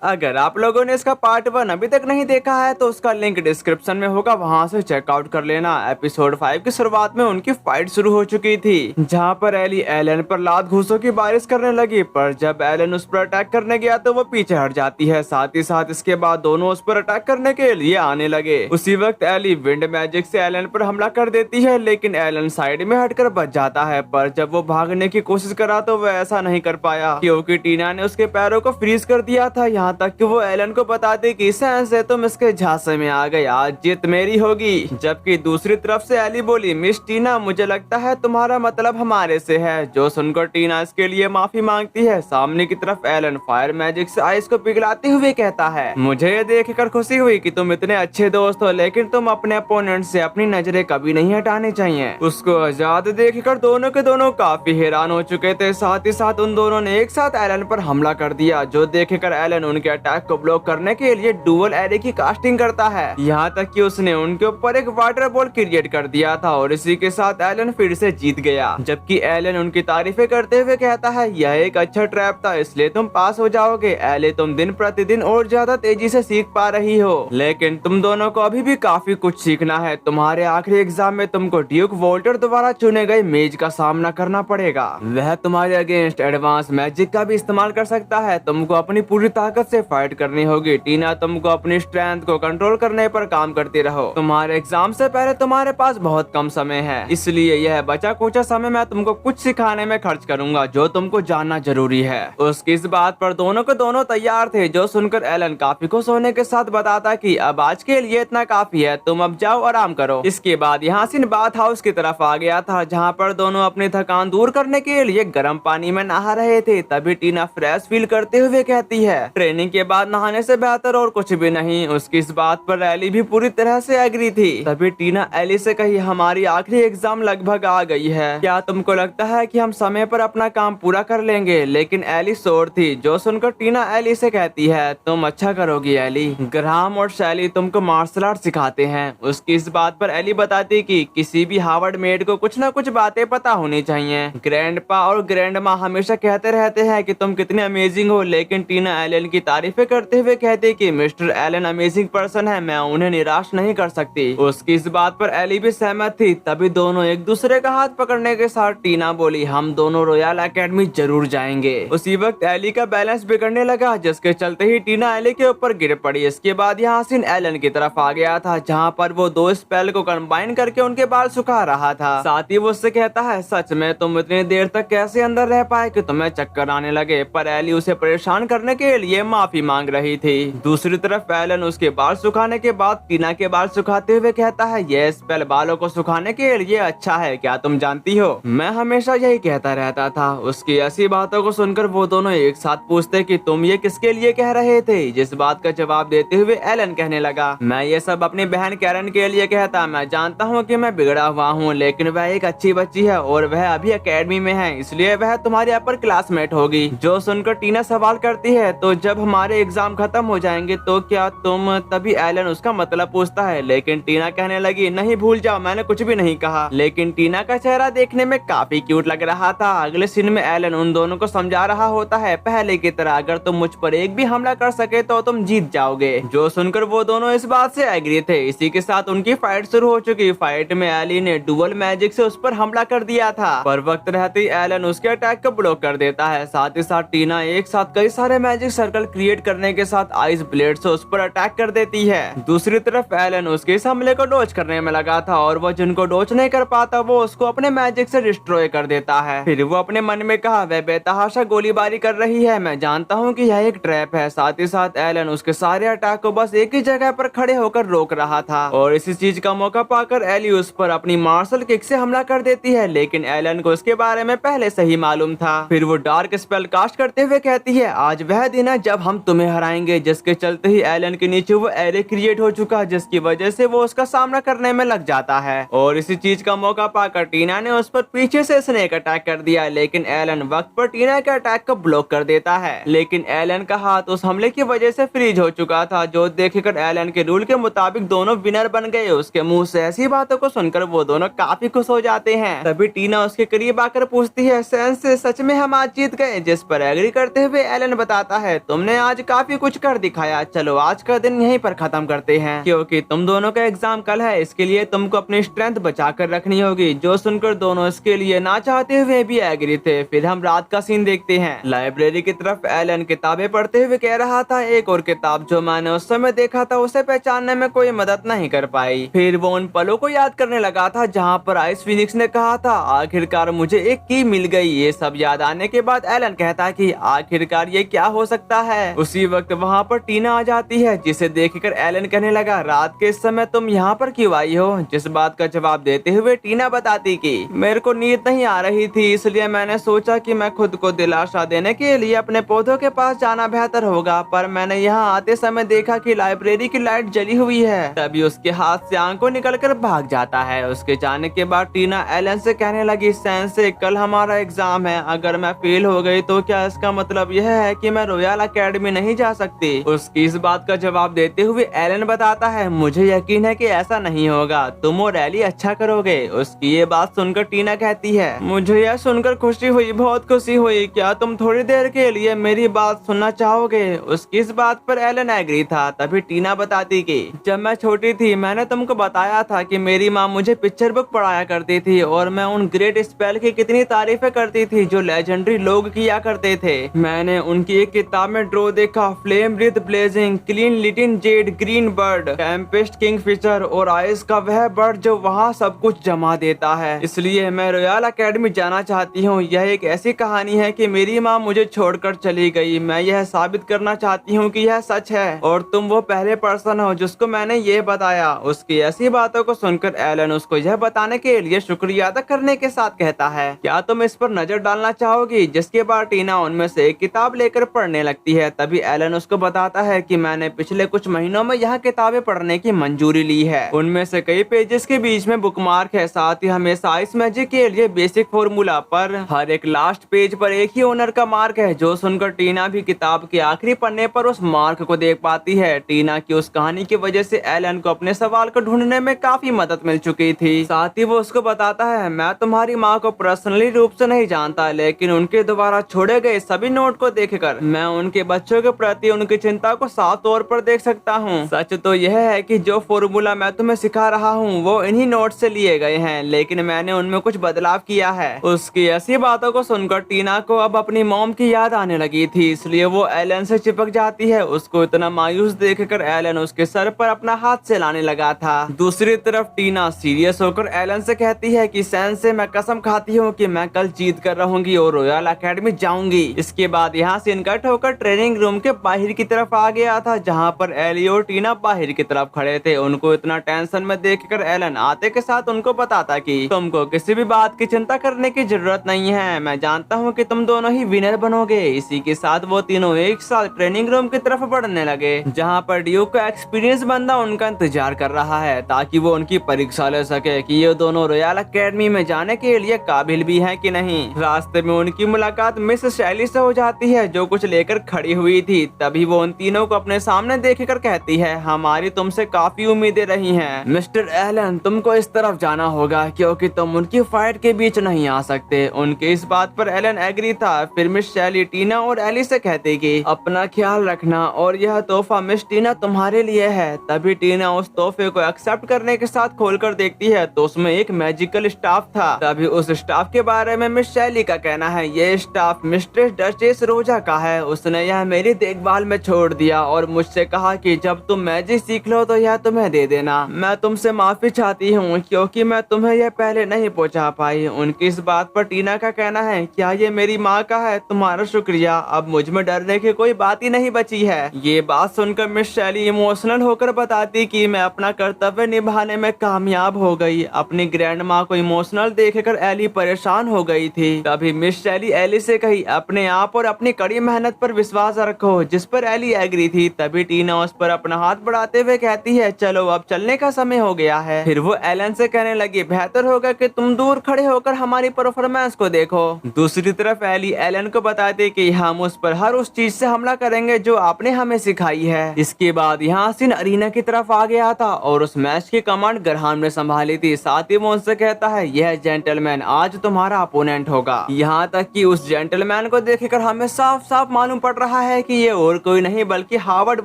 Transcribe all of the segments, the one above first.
अगर आप लोगों ने इसका पार्ट 1 अभी तक नहीं देखा है तो उसका लिंक डिस्क्रिप्शन में होगा, वहां से चेकआउट कर लेना। एपिसोड 5 की शुरुआत में उनकी फाइट शुरू हो चुकी थी, जहां पर एली एलन पर लात घूसों की बारिश करने लगी, पर जब एलन उस पर अटैक करने गया तो वो पीछे हट जाती है। साथ ही साथ इसके बाद दोनों उस पर अटैक करने के लिए आने लगे। उसी वक्त एली विंड मैजिक से एलन पर हमला कर देती है, लेकिन एलन साइड में हटकर बच जाता है। पर जब वो भागने की कोशिश करा तो वह ऐसा नहीं कर पाया, क्योंकि टीना ने उसके पैरों को फ्रीज कर दिया था। यहाँ तक कि वो एलन को बताती कि सेंस है, तुम इसके झांसे में आ गए, आज जीत मेरी होगी। जबकि दूसरी तरफ से एली बोली, मिस टीना, मुझे लगता है तुम्हारा मतलब हमारे से है। जो सुनकर टीना इसके लिए माफी मांगती है। सामने की तरफ एलन फायर मैजिक से आइस को पिघलाते हुए कहता है, मुझे ये देखकर खुशी हुई कि तुम इतने अच्छे दोस्त हो, लेकिन तुम अपने अपोनेंट से अपनी नजरें कभी नहीं हटानी चाहिए। उसको आजाद देखकर दोनों के दोनों काफी हैरान हो चुके थे। साथ ही साथ उन दोनों ने एक साथ एलन पर हमला कर दिया, जो देखकर एलन उनके अटैक को ब्लॉक करने के लिए डुअल एरे की कास्टिंग करता है। यहाँ तक कि उसने उनके ऊपर एक वाटर बॉल क्रिएट कर दिया था, और इसी के साथ एलन फिर से जीत गया। जबकि एलन उनकी तारीफें करते हुए कहता है, यह एक अच्छा ट्रैप था, इसलिए तुम पास हो जाओगे। एले, तुम दिन प्रतिदिन और ज्यादा तेजी से सीख पा रही हो, लेकिन तुम दोनों को अभी भी काफी कुछ सीखना है। तुम्हारे आखिरी एग्जाम में तुमको ड्यूक वोल्टर द्वारा चुने गए मेज का सामना करना पड़ेगा। वह तुम्हारे अगेंस्ट एडवांस मैजिक का भी इस्तेमाल कर सकता है। तुमको अपनी पूरी ताकत से फाइट करनी होगी। टीना, तुमको अपनी स्ट्रेंथ को कंट्रोल करने पर काम करती रहो। तुम्हारे एग्जाम से पहले तुम्हारे पास बहुत कम समय है, इसलिए यह बचा कुचा समय मैं तुमको कुछ सिखाने में खर्च करूंगा जो तुमको जानना जरूरी है। उसकी इस बात पर दोनों के दोनों तैयार थे, जो सुनकर एलन काफी खुश होने के साथ बताता कि अब आज के लिए इतना काफी है, तुम अब जाओ आराम करो। इसके बाद यहाँ सिन बाथ हाउस की तरफ आ गया था, जहाँ पर दोनों अपनी थकान दूर करने के लिए गर्म पानी में नहा रहे थे। तभी टीना फ्रेश फील करते हुए कहती है, ट्रेनिंग के बाद नहाने से बेहतर और कुछ भी नहीं। उसकी इस बात पर एली भी पूरी तरह से एग्री थी। तभी टीना एली से कही, हमारी आखिरी एग्जाम लगभग आ गई है, क्या तुमको लगता है कि हम समय पर अपना काम पूरा कर लेंगे? लेकिन एली शोर थी, जो सुनकर टीना एली से कहती है, तुम अच्छा करोगी एली, ग्राहम और शैली तुमको मार्शल आर्ट सिखाते हैं। उसकी इस बात पर एली बताती कि किसी भी हार्वर्ड मेड को कुछ न कुछ बातें पता होनी चाहिए। ग्रैंडपा और ग्रैंड माँ हमेशा कहते रहते हैं कि तुम कितने अमेजिंग हो, लेकिन टीना एलन की तारीफें करते हुए कहती कि मिस्टर एलन अमेजिंग पर्सन है, मैं उन्हें निराश नहीं कर सकती। उसकी इस बात पर एली भी सहमत थी। तभी दोनों एक दूसरे का हाथ पकड़ने के साथ टीना बोली, हम दोनों रॉयल एकेडमी जरूर जाएंगे। उसी वक्त एली का बैलेंस बिगड़ने लगा, जिसके चलते ही टीना एली के ऊपर गिर पड़ी। इसके बाद यहाँ सीन एलन की तरफ आ गया था, जहाँ पर वो दो स्पेल को कंबाइन करके उनके बाल सुखा रहा था। साथ ही वो उससे कहता है, सच में तुम इतनी देर तक कैसे अंदर रह पाए कि तुम्हें चक्कर आने लगे? पर एली उसे परेशान करने के लिए माफी मांग रही थी। दूसरी तरफ एलन उसके बाल सुखाने के बाद टीना के बाल सुखाते हुए कहता है, यह स्पेल बालों को सुखाने के लिए अच्छा है, क्या तुम जानती हो? मैं हमेशा यही कहता रहता था। उसकी ऐसी बातों को सुनकर वो दोनों एक साथ पूछते कि तुम ये किसके लिए कह रहे थे? जिस बात का जवाब देते हुए एलन कहने लगा, मैं ये सब अपनी बहन कैरन के लिए कहता। मैं जानता हूँ कि मैं बिगड़ा हुआ हूँ, लेकिन वह एक अच्छी बच्ची है और वह अभी एकेडमी में है, इसलिए वह तुम्हारी अपर क्लासमेट होगी। जो सुनकर टीना सवाल करती है, तो जब हमारे एग्जाम खत्म हो जाएंगे तो क्या तुम? तभी एलन उसका मतलब पूछता है, लेकिन टीना कहने लगी, नहीं भूल जाओ, मैंने कुछ भी नहीं कहा। लेकिन टीना का चेहरा देखने में काफी क्यूट लग रहा था। अगले सीन में एलन उन दोनों को समझा रहा होता है, पहले की तरह अगर तुम मुझ पर एक भी हमला कर सके तो तुम जीत जाओगे। जो सुनकर वो दोनों इस बात से एग्री थे। इसी के साथ उनकी फाइट शुरू हो चुकी। फाइट में एली ने डुअल मैजिक से उस पर हमला कर दिया था, पर वक्त रहते ही एलन उसके अटैक को ब्लॉक कर देता है। साथ ही साथ टीना एक साथ कई सारे मैजिक सर्कल क्रिएट करने के साथ आइस ब्लेड से उस पर अटैक कर देती है। दूसरी तरफ एलन उसके इस हमले को डॉज करने में लगा था, और वो जिनको डॉज नहीं कर पाता वो उसको अपने मैजिक से डिस्ट्रॉय कर देता है। फिर वो अपने मन में कहा, वह बेतहाशा गोलीबारी कर रही है, मैं जानता हूँ कि यह एक ट्रैप है। साथ ही साथ एलन उसके सारे अटैक को बस एक ही जगह पर खड़े होकर रोक रहा था, और इसी चीज का मौका पाकर एली उस पर अपनी मार्शल किक से हमला कर देती है। लेकिन एलन को इसके बारे में पहले से ही मालूम था। फिर वो डार्क स्पेल कास्ट करते हुए कहती है, आज वह दिन है जब हम तुम्हें हराएंगे। जिसके चलते ही एलन के नीचे वो एरे क्रिएट हो चुका, जिसकी वजह से वो उसका सामना करने में लग जाता है। और इसी चीज का मौका पाकर टीना ने उस पर पीछे से स्नेक अटैक कर दिया, लेकिन एलन वक्त पर टीना के अटैक को ब्लॉक कर देता है। लेकिन एलन का हाथ उस हमले की वजह से फ्रीज हो चुका था, जो देखकर एलन के रूल के मुताबिक दोनों विनर बन गए। उसके मुंह से ऐसी बातों को सुनकर वो दोनों काफी खुश हो जाते हैं। तभी टीना उसके करीब आकर पूछती है, सेंस सच में हम आज जीत गए? जिस पर एग्री करते हुए एलन बताता है, तुमने तुमने आज काफी कुछ कर दिखाया, चलो आज का दिन यहीं पर खत्म करते हैं क्योंकि तुम दोनों का एग्जाम कल है, इसके लिए तुमको अपनी स्ट्रेंथ बचा कर रखनी होगी। जो सुनकर दोनों इसके लिए ना चाहते हुए भी एग्री थे। फिर हम रात का सीन देखते हैं। लाइब्रेरी की तरफ एलन किताबें पढ़ते हुए कह रहा था, एक और किताब जो मैंने उस समय देखा था उसे पहचानने में कोई मदद नहीं कर पाई। फिर वो उन पलों को याद करने लगा था जहाँ पर आइस फिनिक्स ने कहा था आखिरकार मुझे एक की मिल गई। ये सब याद आने के बाद एलन कहता कि आखिरकार ये क्या हो सकता है। उसी वक्त वहाँ पर टीना आ जाती है, जिसे देखकर एलन कहने लगा, रात के समय तुम यहाँ पर क्यों आई हो। जिस बात का जवाब देते हुए टीना बताती कि मेरे को नींद नहीं आ रही थी, इसलिए मैंने सोचा कि मैं खुद को दिलासा देने के लिए अपने पौधों के पास जाना बेहतर होगा, पर मैंने यहाँ आते समय देखा कि लाइब्रेरी की लाइट जली हुई है। तभी उसके हाथ से आंखों निकलकर भाग जाता है। उसके जाने के बाद टीना एलन से कहने लगी, सेंसे कल हमारा एग्जाम है, अगर मैं फेल हो गई तो क्या इसका मतलब यह है कि मैं रॉयल एकेडमी नहीं जा सकती। उसकी इस बात का जवाब देते हुए एलन बताता है, मुझे यकीन है कि ऐसा नहीं होगा, तुम और एली अच्छा करोगे। उसकी ये बात सुनकर टीना कहती है, मुझे यह सुनकर खुशी हुई, बहुत खुशी हुई, क्या तुम थोड़ी देर के लिए मेरी बात सुनना चाहोगे। उसकी इस बात पर एलन एग्री था। तभी टीना बताती कि जब मैं छोटी थी मैंने तुमको बताया था कि मेरी माँ मुझे पिक्चर बुक पढ़ाया करती थी और मैं उन ग्रेट स्पेल की कितनी तारीफें करती थी जो लेजेंडरी लोग किया करते थे। मैंने उनकी एक किताब में ड्रॉ देखा, फ्लेम ब्रीथ ब्लेजिंग, क्लीन लिटिन jade, green bird, tempest kingfisher और आइस का वह बर्ड जो वहाँ सब कुछ जमा देता है। इसलिए मैं रॉयल एकेडमी जाना चाहती हूँ। यह एक ऐसी कहानी है कि मेरी माँ मुझे छोड़कर चली गई। मैं यह साबित करना चाहती हूँ कि यह सच है और तुम वो पहले पर्सन हो जिसको मैंने ये बताया। उसकी ऐसी बातों को सुनकर एलन उसको यह बताने के लिए शुक्रिया अदा करने के साथ कहता है, क्या तुम इस पर नजर डालना चाहोगी। जिसके बाद टीना उनमें से एक किताब लेकर पढ़ने लगती है। तभी एलन उसको बताता है कि मैंने पिछले कुछ महीनों में यह किताबें पढ़ने की मंजूरी ली है। उनमें से कई पेजेस के बीच में बुकमार्क है, साथ ही हमेशा आइस मैजिक के लिए बेसिक फॉर्मूला पर हर एक लास्ट पेज पर एक ही ओनर का मार्क है। जो सुनकर टीना भी किताब के आखिरी पन्ने पर उस मार्क को देख पाती है। टीना की उस कहानी की वजह से एलन को अपने सवाल को ढूंढने में काफी मदद मिल चुकी थी। साथ ही वो उसको बताता है, मैं तुम्हारी माँ को पर्सनली रूप से नहीं जानता, लेकिन उनके द्वारा छोड़े गए सभी नोट को देखकर मैं उनके बच्चों के प्रति उनकी चिंता को साफ तौर पर देख सकता हूँ। सच तो यह है कि जो फॉर्मूला मैं तुम्हें सिखा रहा हूँ वो इन्हीं नोट से लिए गए हैं, लेकिन मैंने उनमें कुछ बदलाव किया है। उसकी ऐसी बातों को सुनकर टीना को अब अपनी मॉम की याद आने लगी थी, इसलिए वो एलन से चिपक जाती है। उसको इतना मायूस देखकर एलन उसके सर पर अपना हाथ चलाने लगा था। दूसरी तरफ टीना सीरियस होकर एलन से कहती है कि सैन से मैं कसम खाती हूँ कि मैं कल जीत कर रहूंगी और रॉयल एकेडमी जाऊंगी। इसके बाद यहाँ से इनकट होकर ट्रेनिंग रूम के बाहर की तरफ आ गया था, जहाँ पर एली और टीना बाहर की तरफ खड़े थे। उनको इतना टेंशन में देखकर एलन आते के साथ उनको बताता कि तुमको किसी भी बात की चिंता करने की जरूरत नहीं है, मैं जानता हूँ कि तुम दोनों ही विनर बनोगे। इसी के साथ वो तीनों एक साथ ट्रेनिंग रूम की तरफ बढ़ने लगे, जहाँ पर ड्यूक का एक्सपीरियंस बंदा उनका इंतजार कर रहा है ताकि वो उनकी परीक्षा ले सके कि ये दोनों रॉयल एकेडमी में जाने के लिए काबिल भी हैं कि नहीं। रास्ते में उनकी मुलाकात मिस शैली से हो जाती है, जो कुछ लेकर खड़ी हुई थी। तभी वो उन तीनों को अपने सामने देखकर कहती है, हमारी तुमसे काफी उम्मीदें रही हैं। मिस्टर एलन, तुमको इस तरफ जाना होगा क्योंकि तुम उनकी फाइट के बीच नहीं आ सकते। उनके इस बात पर एलन एग्री था। फिर मिस शैली टीना और एली से कहती कि अपना ख्याल रखना और यह तोहफा मिस टीना तुम्हारे लिए है। तभी टीना उस तोहफे को एक्सेप्ट करने के साथ खोलकर देखती है तो उसमें एक मैजिकल स्टाफ था। तभी उस स्टाफ के बारे में मिस शैली का कहना है, ये स्टाफ मिस्ट्रेस डचेस रोजा का है। उसने यह मेरी देखभाल में छोड़ दिया और मुझसे कहा कि जब तुम मैजिक सीख लो तो यह तुम्हें दे देना। मैं तुमसे माफी चाहती हूँ क्योंकि मैं तुम्हें यह पहले नहीं पहुँचा पाई। उनकी इस बात पर टीना का कहना है, क्या ये मेरी माँ का है, तुम्हारा शुक्रिया, अब मुझ में डरने की कोई बात ही नहीं बची है। ये बात सुनकर मिस शैली इमोशनल होकर बताती कि मैं अपना कर्तव्य निभाने में कामयाब हो गई। अपनी ग्रैंड माँ को इमोशनल देखकर एली परेशान हो गई थी। तभी मिस शैली एली से कही, अपने आप और अपनी कड़ी मेहनत पर विश्वास रखो, जिस पर एली एग्री थी। तभी टीना उस पर अपना हाथ बढ़ाते हुए कहती है, चलो अब चलने का समय हो गया है। फिर वो एलन से कहने लगी, बेहतर होगा कि तुम दूर खड़े होकर हमारी परफॉर्मेंस को देखो। दूसरी तरफ एली एलन को बताती कि हम उस पर हर उस चीज से हमला करेंगे जो आपने हमें सिखाई है। इसके बाद यहाँ सिन अरीना की तरफ आ गया था और उस मैच की कमांड ग्रहाम ने संभाली थी। साथ ही वो उनसे कहता है, यह जेंटलमैन आज तुम्हारा अपोनेंट होगा। यहाँ तक कि उस जेंटलमैन को देखकर हमें साफ साफ मालूम पड़ रहा रहा है कि ये और कोई नहीं बल्कि हावर्ड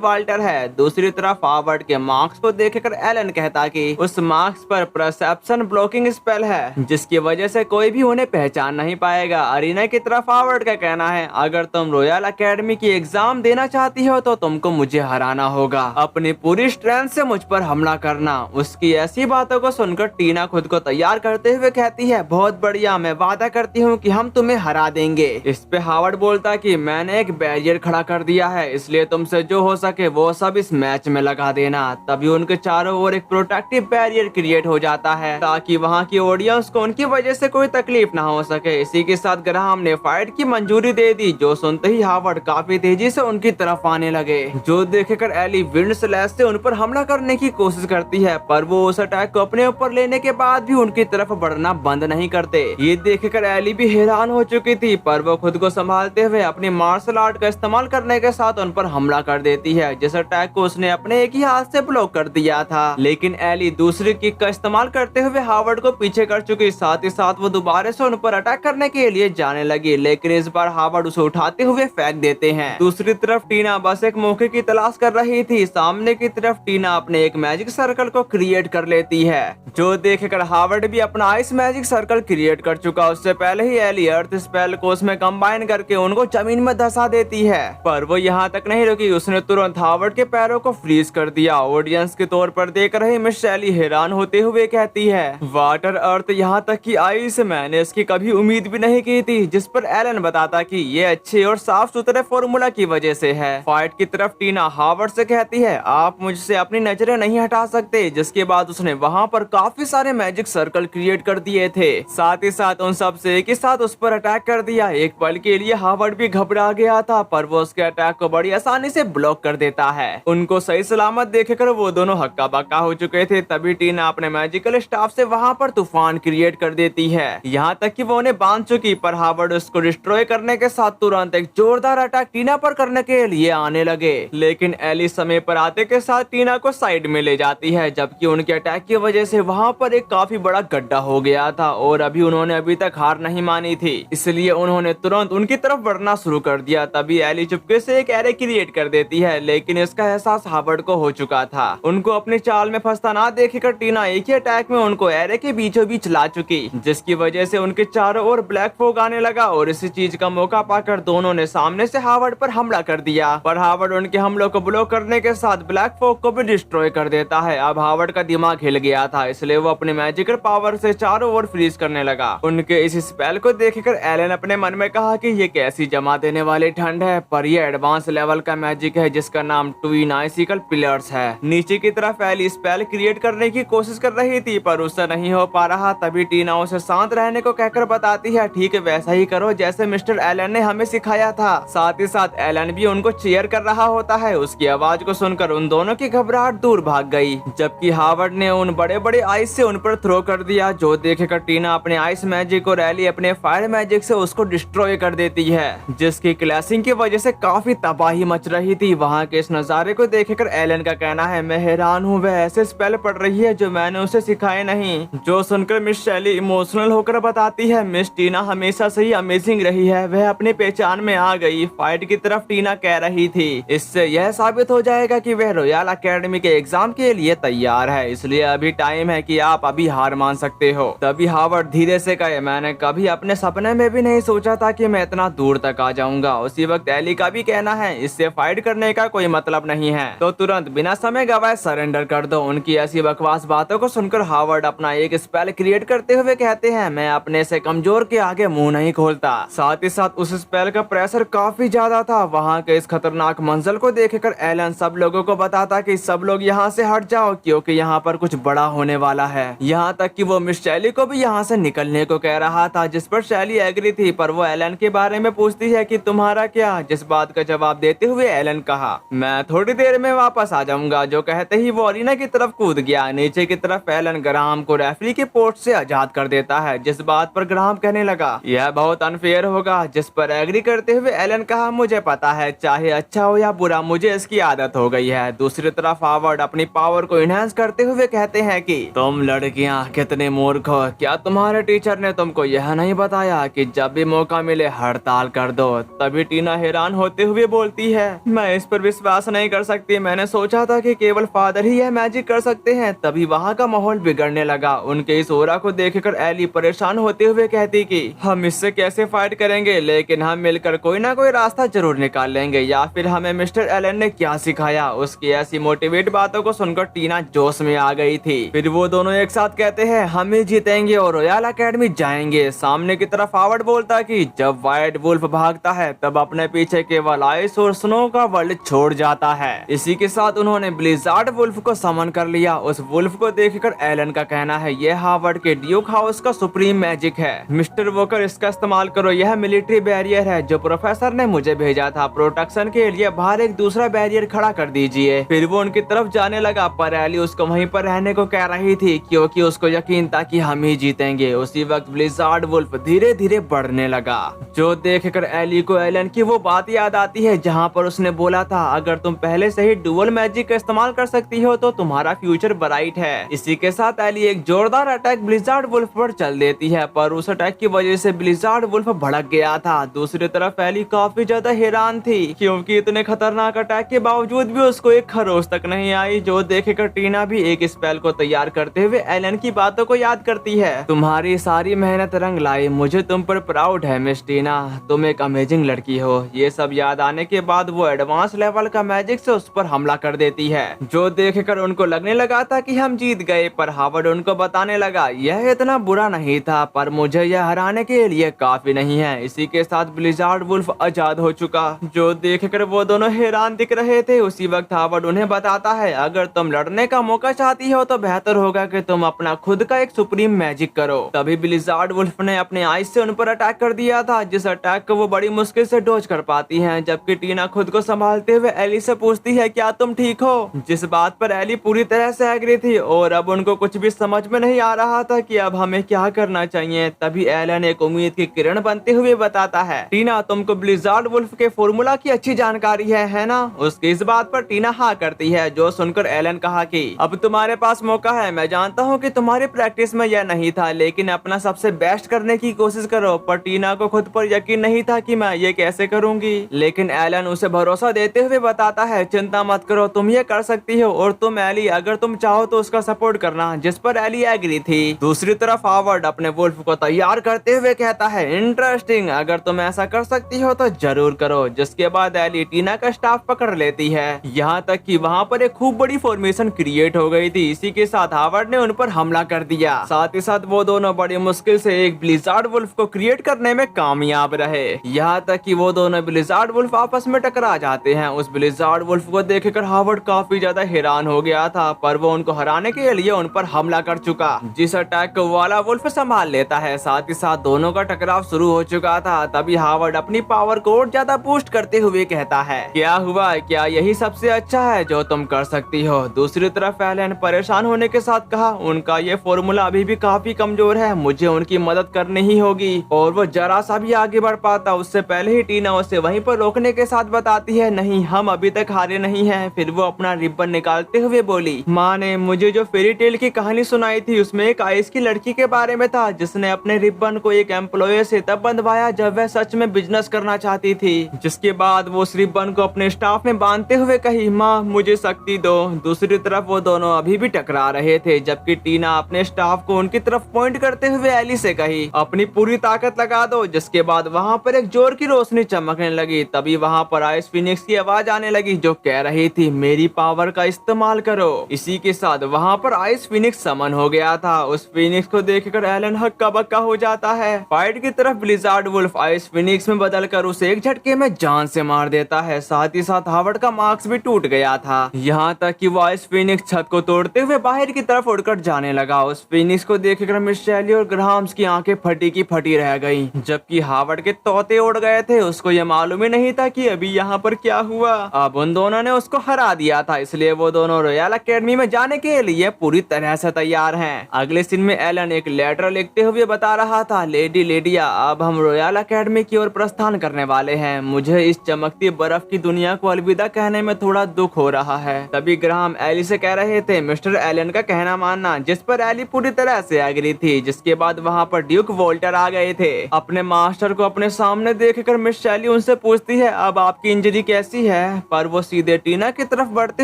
वाल्टर है। दूसरी तरफ हावर्ड के मार्क्स को देखकर एलन कहता कि उस मार्क्स पर परसेप्शन ब्लॉकिंग स्पेल है, जिसकी वजह से कोई भी उन्हें पहचान नहीं पाएगा। अरीना की तरफ हावर्ड का कहना है, अगर तुम रॉयल एकेडमी की एग्जाम देना चाहती हो तो तुमको मुझे हराना होगा, अपनी पूरी स्ट्रेंथ से मुझ पर हमला करना। उसकी ऐसी बातों को सुनकर टीना खुद को तैयार करते हुए कहती है, बहुत बढ़िया, मैं वादा करती हूँ कि हम तुम्हें हरा देंगे। इस पे हावर्ड बोलता कि मैंने एक बैरियर खड़ा कर दिया है, इसलिए तुमसे जो हो सके वो सब इस मैच में लगा देना। तभी उनके चारों ओर एक प्रोटेक्टिव बैरियर क्रिएट हो जाता है ताकि वहाँ की ऑडियंस को उनकी वजह से कोई तकलीफ ना हो सके। इसी के साथ ग्राहम ने फाइट की मंजूरी दे दी, जो सुनते ही हावर्ड काफी तेजी से उनकी तरफ आने लगे, जो देखकर एली विंड स्लैश से उन पर हमला करने की कोशिश करती है, पर वो उस अटैक को अपने ऊपर लेने के बाद भी उनकी तरफ बढ़ना बंद नहीं करते। ये देखकर एली भी हैरान हो चुकी थी, पर वो खुद को संभालते हुए अपनी मार्शल आर्ट का इस्तेमाल करने के साथ उन पर हमला कर देती है, जिस अटैक को उसने अपने एक ही हाथ से ब्लॉक कर दिया था। लेकिन एली दूसरी किक का इस्तेमाल करते हुए हावर्ड को पीछे कर चुकी, साथ ही साथ वो दोबारा से उन पर अटैक करने के लिए जाने लगी, लेकिन इस बार हावर्ड उसे उठाते हुए फेंक देते हैं। दूसरी तरफ टीना बस एक मौके की तलाश कर रही थी। सामने की तरफ टीना अपने एक मैजिक सर्कल को क्रिएट कर लेती है, जो देखकर हावर्ड भी अपना आइस मैजिक सर्कल क्रिएट कर चुका। उससे पहले ही एली अर्थ स्पेल को उसमें कंबाइन करके उनको जमीन में धंसा देती है, पर वो यहाँ तक नहीं रुकी, उसने तुरंत हावर्ड के पैरों को फ्रीज कर दिया। ऑडियंस के तौर पर देख रही मिस शैली हैरान होते हुए कहती है, वाटर अर्थ यहाँ तक कि आइस, मैंने इसकी कभी उम्मीद भी नहीं की थी। जिस पर एलन बताता कि ये अच्छे और साफ सुथरे फॉर्मूला की वजह से है। फाइट की तरफ टीना हावर्ड से कहती है, आप मुझसे अपनी नजरें नहीं हटा सकते, जिसके बाद उसने वहाँ पर काफी सारे मैजिक सर्कल क्रिएट कर दिए थे, साथ ही साथ उन सब से एक ही साथ उस पर अटैक कर दिया। एक पल के लिए हावर्ड भी घबरा गया था, पर वो उसके अटैक को बड़ी आसानी से ब्लॉक कर देता है। उनको सही सलामत देखकर वो दोनों हक्का बक्का हो चुके थे। तभी टीना अपने मैजिकल स्टाफ से वहाँ पर तूफान क्रिएट कर देती है, यहाँ तक कि वो उन्हें बांध चुकी, पर हावर्ड उसको डिस्ट्रॉय करने के साथ तुरंत एक जोरदार अटैक टीना पर करने के लिए आने लगे। लेकिन एली समय पर आते के साथ टीना को साइड में ले जाती है, जबकि उनके अटैक की वजह से वहाँ पर एक काफी बड़ा गड्ढा हो गया था और उन्होंने अभी तक हार नहीं मानी थी, इसलिए उन्होंने तुरंत उनकी तरफ बढ़ना शुरू कर दिया। तभी एली चुपके से एक एरे क्रिएट कर देती है, लेकिन इसका एहसास हावर्ड को हो चुका था। उनको अपनी चाल में फंसता ना देखकर टीना एक ही अटैक में उनको एरे के बीचों बीच ला चुकी, जिसकी वजह से उनके चारों ओर ब्लैक फॉग आने लगा और इसी चीज का मौका पाकर दोनों ने सामने से हावर्ड पर हमला कर दिया। पर हावर्ड उनके हमलों को ब्लॉक करने के साथ ब्लैक फॉग को भी डिस्ट्रॉय कर देता है। अब हावर्ड का दिमाग हिल गया था, इसलिए वो अपने मैजिकल पावर से चारों ओर फ्रीज करने लगा। उनके इस स्पेल को देखकर एलन अपने मन में कहा कि ये कैसी जमा देने वाली ठंड है, पर ये एडवांस लेवल का मैजिक है जिसका नाम ट्विन आइसिकल पिलर्स है। नीचे की तरफ एली स्पेल क्रिएट करने की कोशिश कर रही थी, पर उससे नहीं हो पा रहा। तभी टीना उसे शांत रहने को कहकर बताती है, ठीक है, वैसा ही करो जैसे मिस्टर एलन ने हमें सिखाया था। साथ ही साथ एलन भी उनको चीयर कर रहा होता है। उसकी आवाज को सुनकर उन दोनों की घबराहट दूर भाग गई, जबकि हावर्ड ने उन बड़े बड़े आइस से उन पर थ्रो कर दिया, जो देखकर टीना अपने आइस मैजिक और एली अपने फायर मैजिक से उसको डिस्ट्रॉय कर देती है, जिसकी क्लैशिंग की वजह से काफी तबाही मच रही थी। वहाँ के इस नजारे को देखकर एलन का कहना है, मैं हैरान हूँ, वह ऐसे स्पेल पढ़ रही है जो मैंने उसे सिखाए नहीं। जो सुनकर मिस शैली इमोशनल होकर बताती है, मिस टीना हमेशा से ही अमेजिंग रही है, वह अपनी पहचान में आ गई। फाइट की तरफ टीना कह रही थी, इससे यह साबित हो जाएगा कि वह रॉयल एकेडमी के एग्जाम के लिए तैयार है, इसलिए अभी टाइम है कि आप अभी हार मान सकते हो। तभी हावर्ड धीरे से कहे, मैंने कभी अपने सपने में भी नहीं सोचा था कि मैं इतना दूर तक आ जाऊंगा। उसी वक्त एली का भी कहना है, इससे फाइट करने का कोई मतलब नहीं है, तो तुरंत बिना समय गवाए सरेंडर कर दो। उनकी ऐसी बकवास बातों को सुनकर हावर्ड अपना एक स्पेल क्रिएट करते हुए कहते हैं, मैं अपने से कमजोर के आगे मुंह नहीं खोलता। साथ ही साथ उस स्पेल का प्रेशर काफी ज्यादा था। वहाँ के इस खतरनाक मंजर को देखकर एलन सब लोगों को बताता कि सब लोग यहाँ से हट जाओ, क्योंकि यहाँ पर कुछ बड़ा होने वाला है। यहाँ तक कि वो मिस शैली को भी यहाँ से निकलने को कह रहा था, जिस पर शैली एग्री थी, पर वो एलन के बारे में पूछती है कि तुम्हारा क्या, जिस बात का जवाब देते हुए एलन कहा, मैं थोड़ी देर में वापस आ जाऊंगा। जो कहते ही वो अरीना की तरफ कूद गया। नीचे की तरफ एलन ग्राहम को रेफरी के पोस्ट से आजाद कर देता है, जिस बात पर ग्राहम कहने लगा, यह बहुत अनफेयर होगा, जिस पर एग्री करते हुए एलन कहा, मुझे पता है, चाहे अच्छा हो या बुरा, मुझे इसकी आदत हो गई है। दूसरी तरफ हावर्ड अपनी पावर को इनहेंस करते हुए कहते हैं कि तुम लड़कियां कितने मूर्ख हो, क्या तुम्हारे टीचर ने तुमको यह नहीं बताया कि जब भी मौका मिले हड़ताल कर दो। तभी टीना हैरान हैरान होते हुए बोलती है, मैं इस पर विश्वास नहीं कर सकती। मैंने सोचा था कि केवल फादर ही यह मैजिक कर सकते हैं। तभी वहाँ का माहौल बिगड़ने लगा। उनके इस ओरा को देखकर एली परेशान होते हुए कहती कि हम इससे कैसे फाइट करेंगे, लेकिन हम मिलकर कोई ना कोई रास्ता जरूर निकाल लेंगे। या फिर हमें मिस्टर एलन ने क्या सिखाया। उसकी ऐसी मोटिवेट बातों को सुनकर टीना जोश में आ गई थी। फिर वो दोनों एक साथ कहते हैं, हम ही जीतेंगे और रॉयल एकेडमी जाएंगे। सामने की तरफ हावर्ड बोलता कि जब व्हाइट वुल्फ भागता है तब अपने पीछे केवल आइस और स्नो का वर्ल्ड छोड़ जाता है। इसी के साथ उन्होंने ब्लिजार्ड वुल्फ को समन कर लिया। उस वुल्फ को देखकर एलन का कहना है, यह हावर्ड के ड्यूक हाउस का सुप्रीम मैजिक है। मिस्टर वोकर, इसका इस्तेमाल करो। यह मिलिट्री बैरियर है जो प्रोफेसर ने मुझे भेजा था। प्रोटेक्शन के लिए बाहर एक दूसरा बैरियर खड़ा कर दीजिए। फिर वो उनकी तरफ जाने लगा, पर एली उसको वहीं पर रहने को कह रही थी क्योंकि उसको यकीन था कि हम ही जीतेंगे। उसी वक्त ब्लिजार्ड वुल्फ धीरे धीरे बढ़ने लगा, जो देखकर एली को एलन की वो बात याद आती है जहाँ पर उसने बोला था, अगर तुम पहले से ही डुअल मैजिक का इस्तेमाल कर सकती हो तो तुम्हारा फ्यूचर ब्राइट है। इसी के साथ एली एक जोरदार अटैक ब्लिजार्ड वुल्फ पर चल देती है, पर उस अटैक की वजह से ब्लिजार्ड वुल्फ भड़क गया था। दूसरी तरफ एली काफी ज्यादा हैरान थी क्योंकि इतने खतरनाक अटैक के बावजूद भी उसको एक खरोच तक नहीं आई, जो देखकर टीना भी एक स्पेल को तैयार करते हुए एलन की बातों को याद करती है। तुम्हारी सारी मेहनत रंग लाई, मुझे तुम पर प्राउड है मिस टीना, तुम एक अमेजिंग लड़की हो। ये सब याद आने के बाद वो एडवांस लेवल का मैजिक से उस पर हमला कर देती है, जो देखकर उनको लगने लगा था कि हम जीत गए। पर हावर्ड उनको बताने लगा, यह इतना बुरा नहीं था, पर मुझे यह हराने के लिए काफी नहीं है। इसी के साथ ब्लिजार्ड वुल्फ आजाद हो चुका, जो देखकर वो दोनों हैरान दिख रहे थे। उसी वक्त हावर्ड उन्हें बताता है, अगर तुम लड़ने का मौका चाहती हो तो बेहतर होगा कि तुम अपना खुद का एक सुप्रीम मैजिक करो। तभी ब्लिजार्ड वुल्फ ने अपने आइस से उन पर अटैक कर दिया था, जिस अटैक को वो बड़ी मुश्किल से डॉज कर पाती हैं। जबकि टीना खुद को संभालते हुए एली से पूछती है, क्या तुम ठीक हो, जिस बात पर एली पूरी तरह से एग्री थी और अब उनको कुछ भी समझ में नहीं आ रहा था कि अब हमें क्या करना चाहिए। तभी एलन एक उम्मीद की किरण बनते हुए बताता है, टीना तुमको ब्लिजार्ड वुल्फ के फॉर्मूला की अच्छी जानकारी है ना। उसकी इस बात पर टीना हाँ करती है, जो सुनकर एलन कहा कि अब तुम्हारे पास मौका है। मैं जानता हूँ कि तुम्हारी प्रैक्टिस में यह नहीं था, लेकिन अपना सबसे बेस्ट करने की कोशिश करो। पर टीना को खुद पर यकीन नहीं था कि मैं ये कैसे करूंगी, लेकिन एलन उसे भरोसा देते हुए बताता है, चिंता मत करो, तुम ये कर सकती हो। और तुम एली, अगर तुम चाहो तो उसका सपोर्ट करना, जिस पर एली एग्री थी। दूसरी तरफ हावर्ड अपने वुल्फ को तैयार करते हुए कहता है, इंटरेस्टिंग, अगर तुम ऐसा कर सकती हो तो जरूर करो। जिसके बाद एली टीना का स्टाफ पकड़ लेती है, यहाँ तक कि वहाँ पर एक खूब बड़ी फॉर्मेशन क्रिएट हो गई थी। इसी के साथ हावर्ड ने उन पर हमला कर दिया। साथ ही साथ वो दोनों बड़ी मुश्किल से एक ब्लिजार्ड वुल्फ को क्रिएट करने में कामयाब रहे, यहाँ तक कि वो दोनों ब्लिजार्ड वुल्फ आपस में टकरा जाते हैं। उस ब्लिजार्ड वुल्फ को देखकर हावर्ड काफी ज्यादा हैरान हो गया था, पर वो उनको हराने के लिए उन पर हमला कर चुका, जिस अटैक को वाला वुल्फ संभाल लेता है। साथ ही साथ दोनों का टकराव शुरू हो चुका था। तभी हावर्ड अपनी पावर को और ज्यादा बूस्ट करते हुए कहता है, क्या हुआ, क्या यही सबसे अच्छा है जो तुम कर सकती हो। दूसरी तरफ एलन परेशान होने के साथ कहा, उनका ये फॉर्मूला अभी भी काफी कमजोर है, मुझे उनकी मदद करनी ही होगी। और वो जरा सा भी आगे बढ़ पाता उससे पहले ही टीना उसे वहीं पर रोकने के साथ बताती है, नहीं, हम अभी तक हारे नहीं हैं। फिर वो अपना रिबन निकालते हुए बोली, माँ ने मुझे जो फेरी टेल की कहानी सुनाई थी उसमें एक आइस की लड़की के बारे में था, जिसने अपने रिबन को एक एम्प्लॉय से तब बंधवाया जब वह सच में बिजनेस करना चाहती थी। जिसके बाद वो उस रिबन को अपने स्टाफ में बांधते हुए कही, माँ मुझे शक्ति दो। दूसरी तरफ वो दोनों अभी भी टकरा रहे थे, जबकि टीना अपने स्टाफ को उनकी तरफ पॉइंट करते हुए एली से कही, अपनी पूरी ताकत लगा दो। जिसके बाद वहाँ पर एक जोर की रोशनी चमकने लगी। तभी वहाँ पर आइस फिनिक्स की आवाज आने लगी, जो कह रही थी, मेरी पावर का इस्तेमाल करो। इसी के साथ वहाँ पर आइस फिनिक्स समन हो गया था। उस फिनिक्स को देखकर एलन हक्का बक्का हो जाता है। फाइट की तरफ ब्लिजार्ड वुल्फ आइस फिनिक्स में बदलकर उसे एक झटके में जान से मार देता है। साथ ही साथ हावर्ड का मार्क्स भी टूट गया था, यहाँ तक कि वो आइस फिनिक्स छत को तोड़ते हुए बाहर की तरफ उड़कर जाने लगा। उस फिनिक्स को देखकर मिस शैली और ग्राहम्स की आंखें फटी की फटी रह गईं, जबकि हावर्ड के तोते उड़ गए थे। उसको ये मालूम ही नहीं था कि अभी यहाँ पर क्या हुआ। अब उन दोनों ने उसको हरा दिया था, इसलिए वो दोनों रॉयल एकेडमी में जाने के लिए पूरी तरह से तैयार हैं। अगले सीन में एलन एक लेटर लिखते हुए बता रहा था, लेडी लेडिया, अब हम रॉयल एकेडमी की ओर प्रस्थान करने वाले हैं। मुझे इस चमकती बर्फ की दुनिया को अलविदा कहने में थोड़ा दुख हो रहा है। तभी ग्राहम एली से कह रहे थे, मिस्टर एलन का कहना मानना, जिस पर एली पूरी तरह से एग्री थी। जिसके बाद वहाँ पर ड्यूक वोल्टर आ गए थे। अपने मास्टर को अपने सामने देखकर मिस शैली उनसे उनसे पूछती है अब आपकी इंजरी कैसी है, पर वो सीधे टीना की तरफ बढ़ते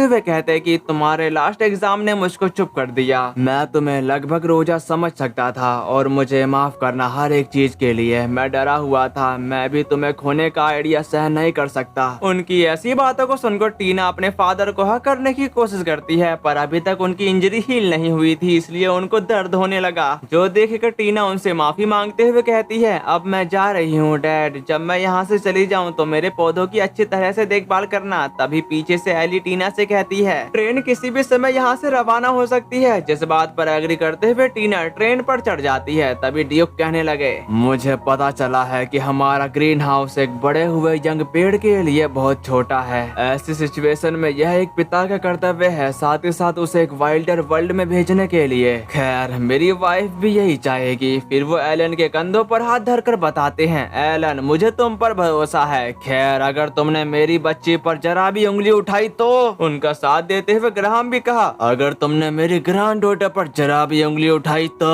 हुए कहते हैं कि तुम्हारे लास्ट एग्जाम ने मुझको चुप कर दिया। मैं तुम्हें लगभग रोजा समझ सकता था और मुझे माफ करना हर एक चीज के लिए। मैं डरा हुआ था, मैं भी तुम्हें खोने का आइडिया सहन नहीं कर सकता। उनकी ऐसी बातों को सुनकर टीना अपने फादर को हक करने की कोशिश करती है, पर अभी तक उनकी इंजरी हील नहीं हुई थी, इसलिए उनको दर्द होने लगा। जो देखकर टीना उनसे माफी मांगते हुए कहती है अब मैं जा रही हूँ डैड, जब मैं यहाँ से चली जाऊँ तो मेरे पौधों की अच्छी तरह से देखभाल करना। तभी पीछे से एली टीना से कहती है ट्रेन किसी भी समय यहाँ से रवाना हो सकती है। जिस बात पर एग्री करते हुए टीना ट्रेन पर चढ़ जाती है। तभी ड्यूक कहने लगे मुझे पता चला है कि हमारा ग्रीन हाउस एक बड़े हुए यंग पेड़ के लिए बहुत छोटा है। ऐसी सिचुएशन में यह एक पिता का कर्तव्य है, साथ ही साथ उसे एक वाइल्डर वर्ल्ड में भेजने के लिए। खैर मेरी वाइफ भी यही चाहेगी। फिर वो एलन के कंधों पर हाथ धरकर बताते हैं एलन मुझे तुम पर भरोसा है। खैर अगर तुमने मेरी बच्ची पर जरा भी उंगली उठाई तो। उनका साथ देते हुए ग्राहम भी कहा अगर तुमने मेरी ग्रैंड डॉटर पर जरा भी उंगली उठाई तो।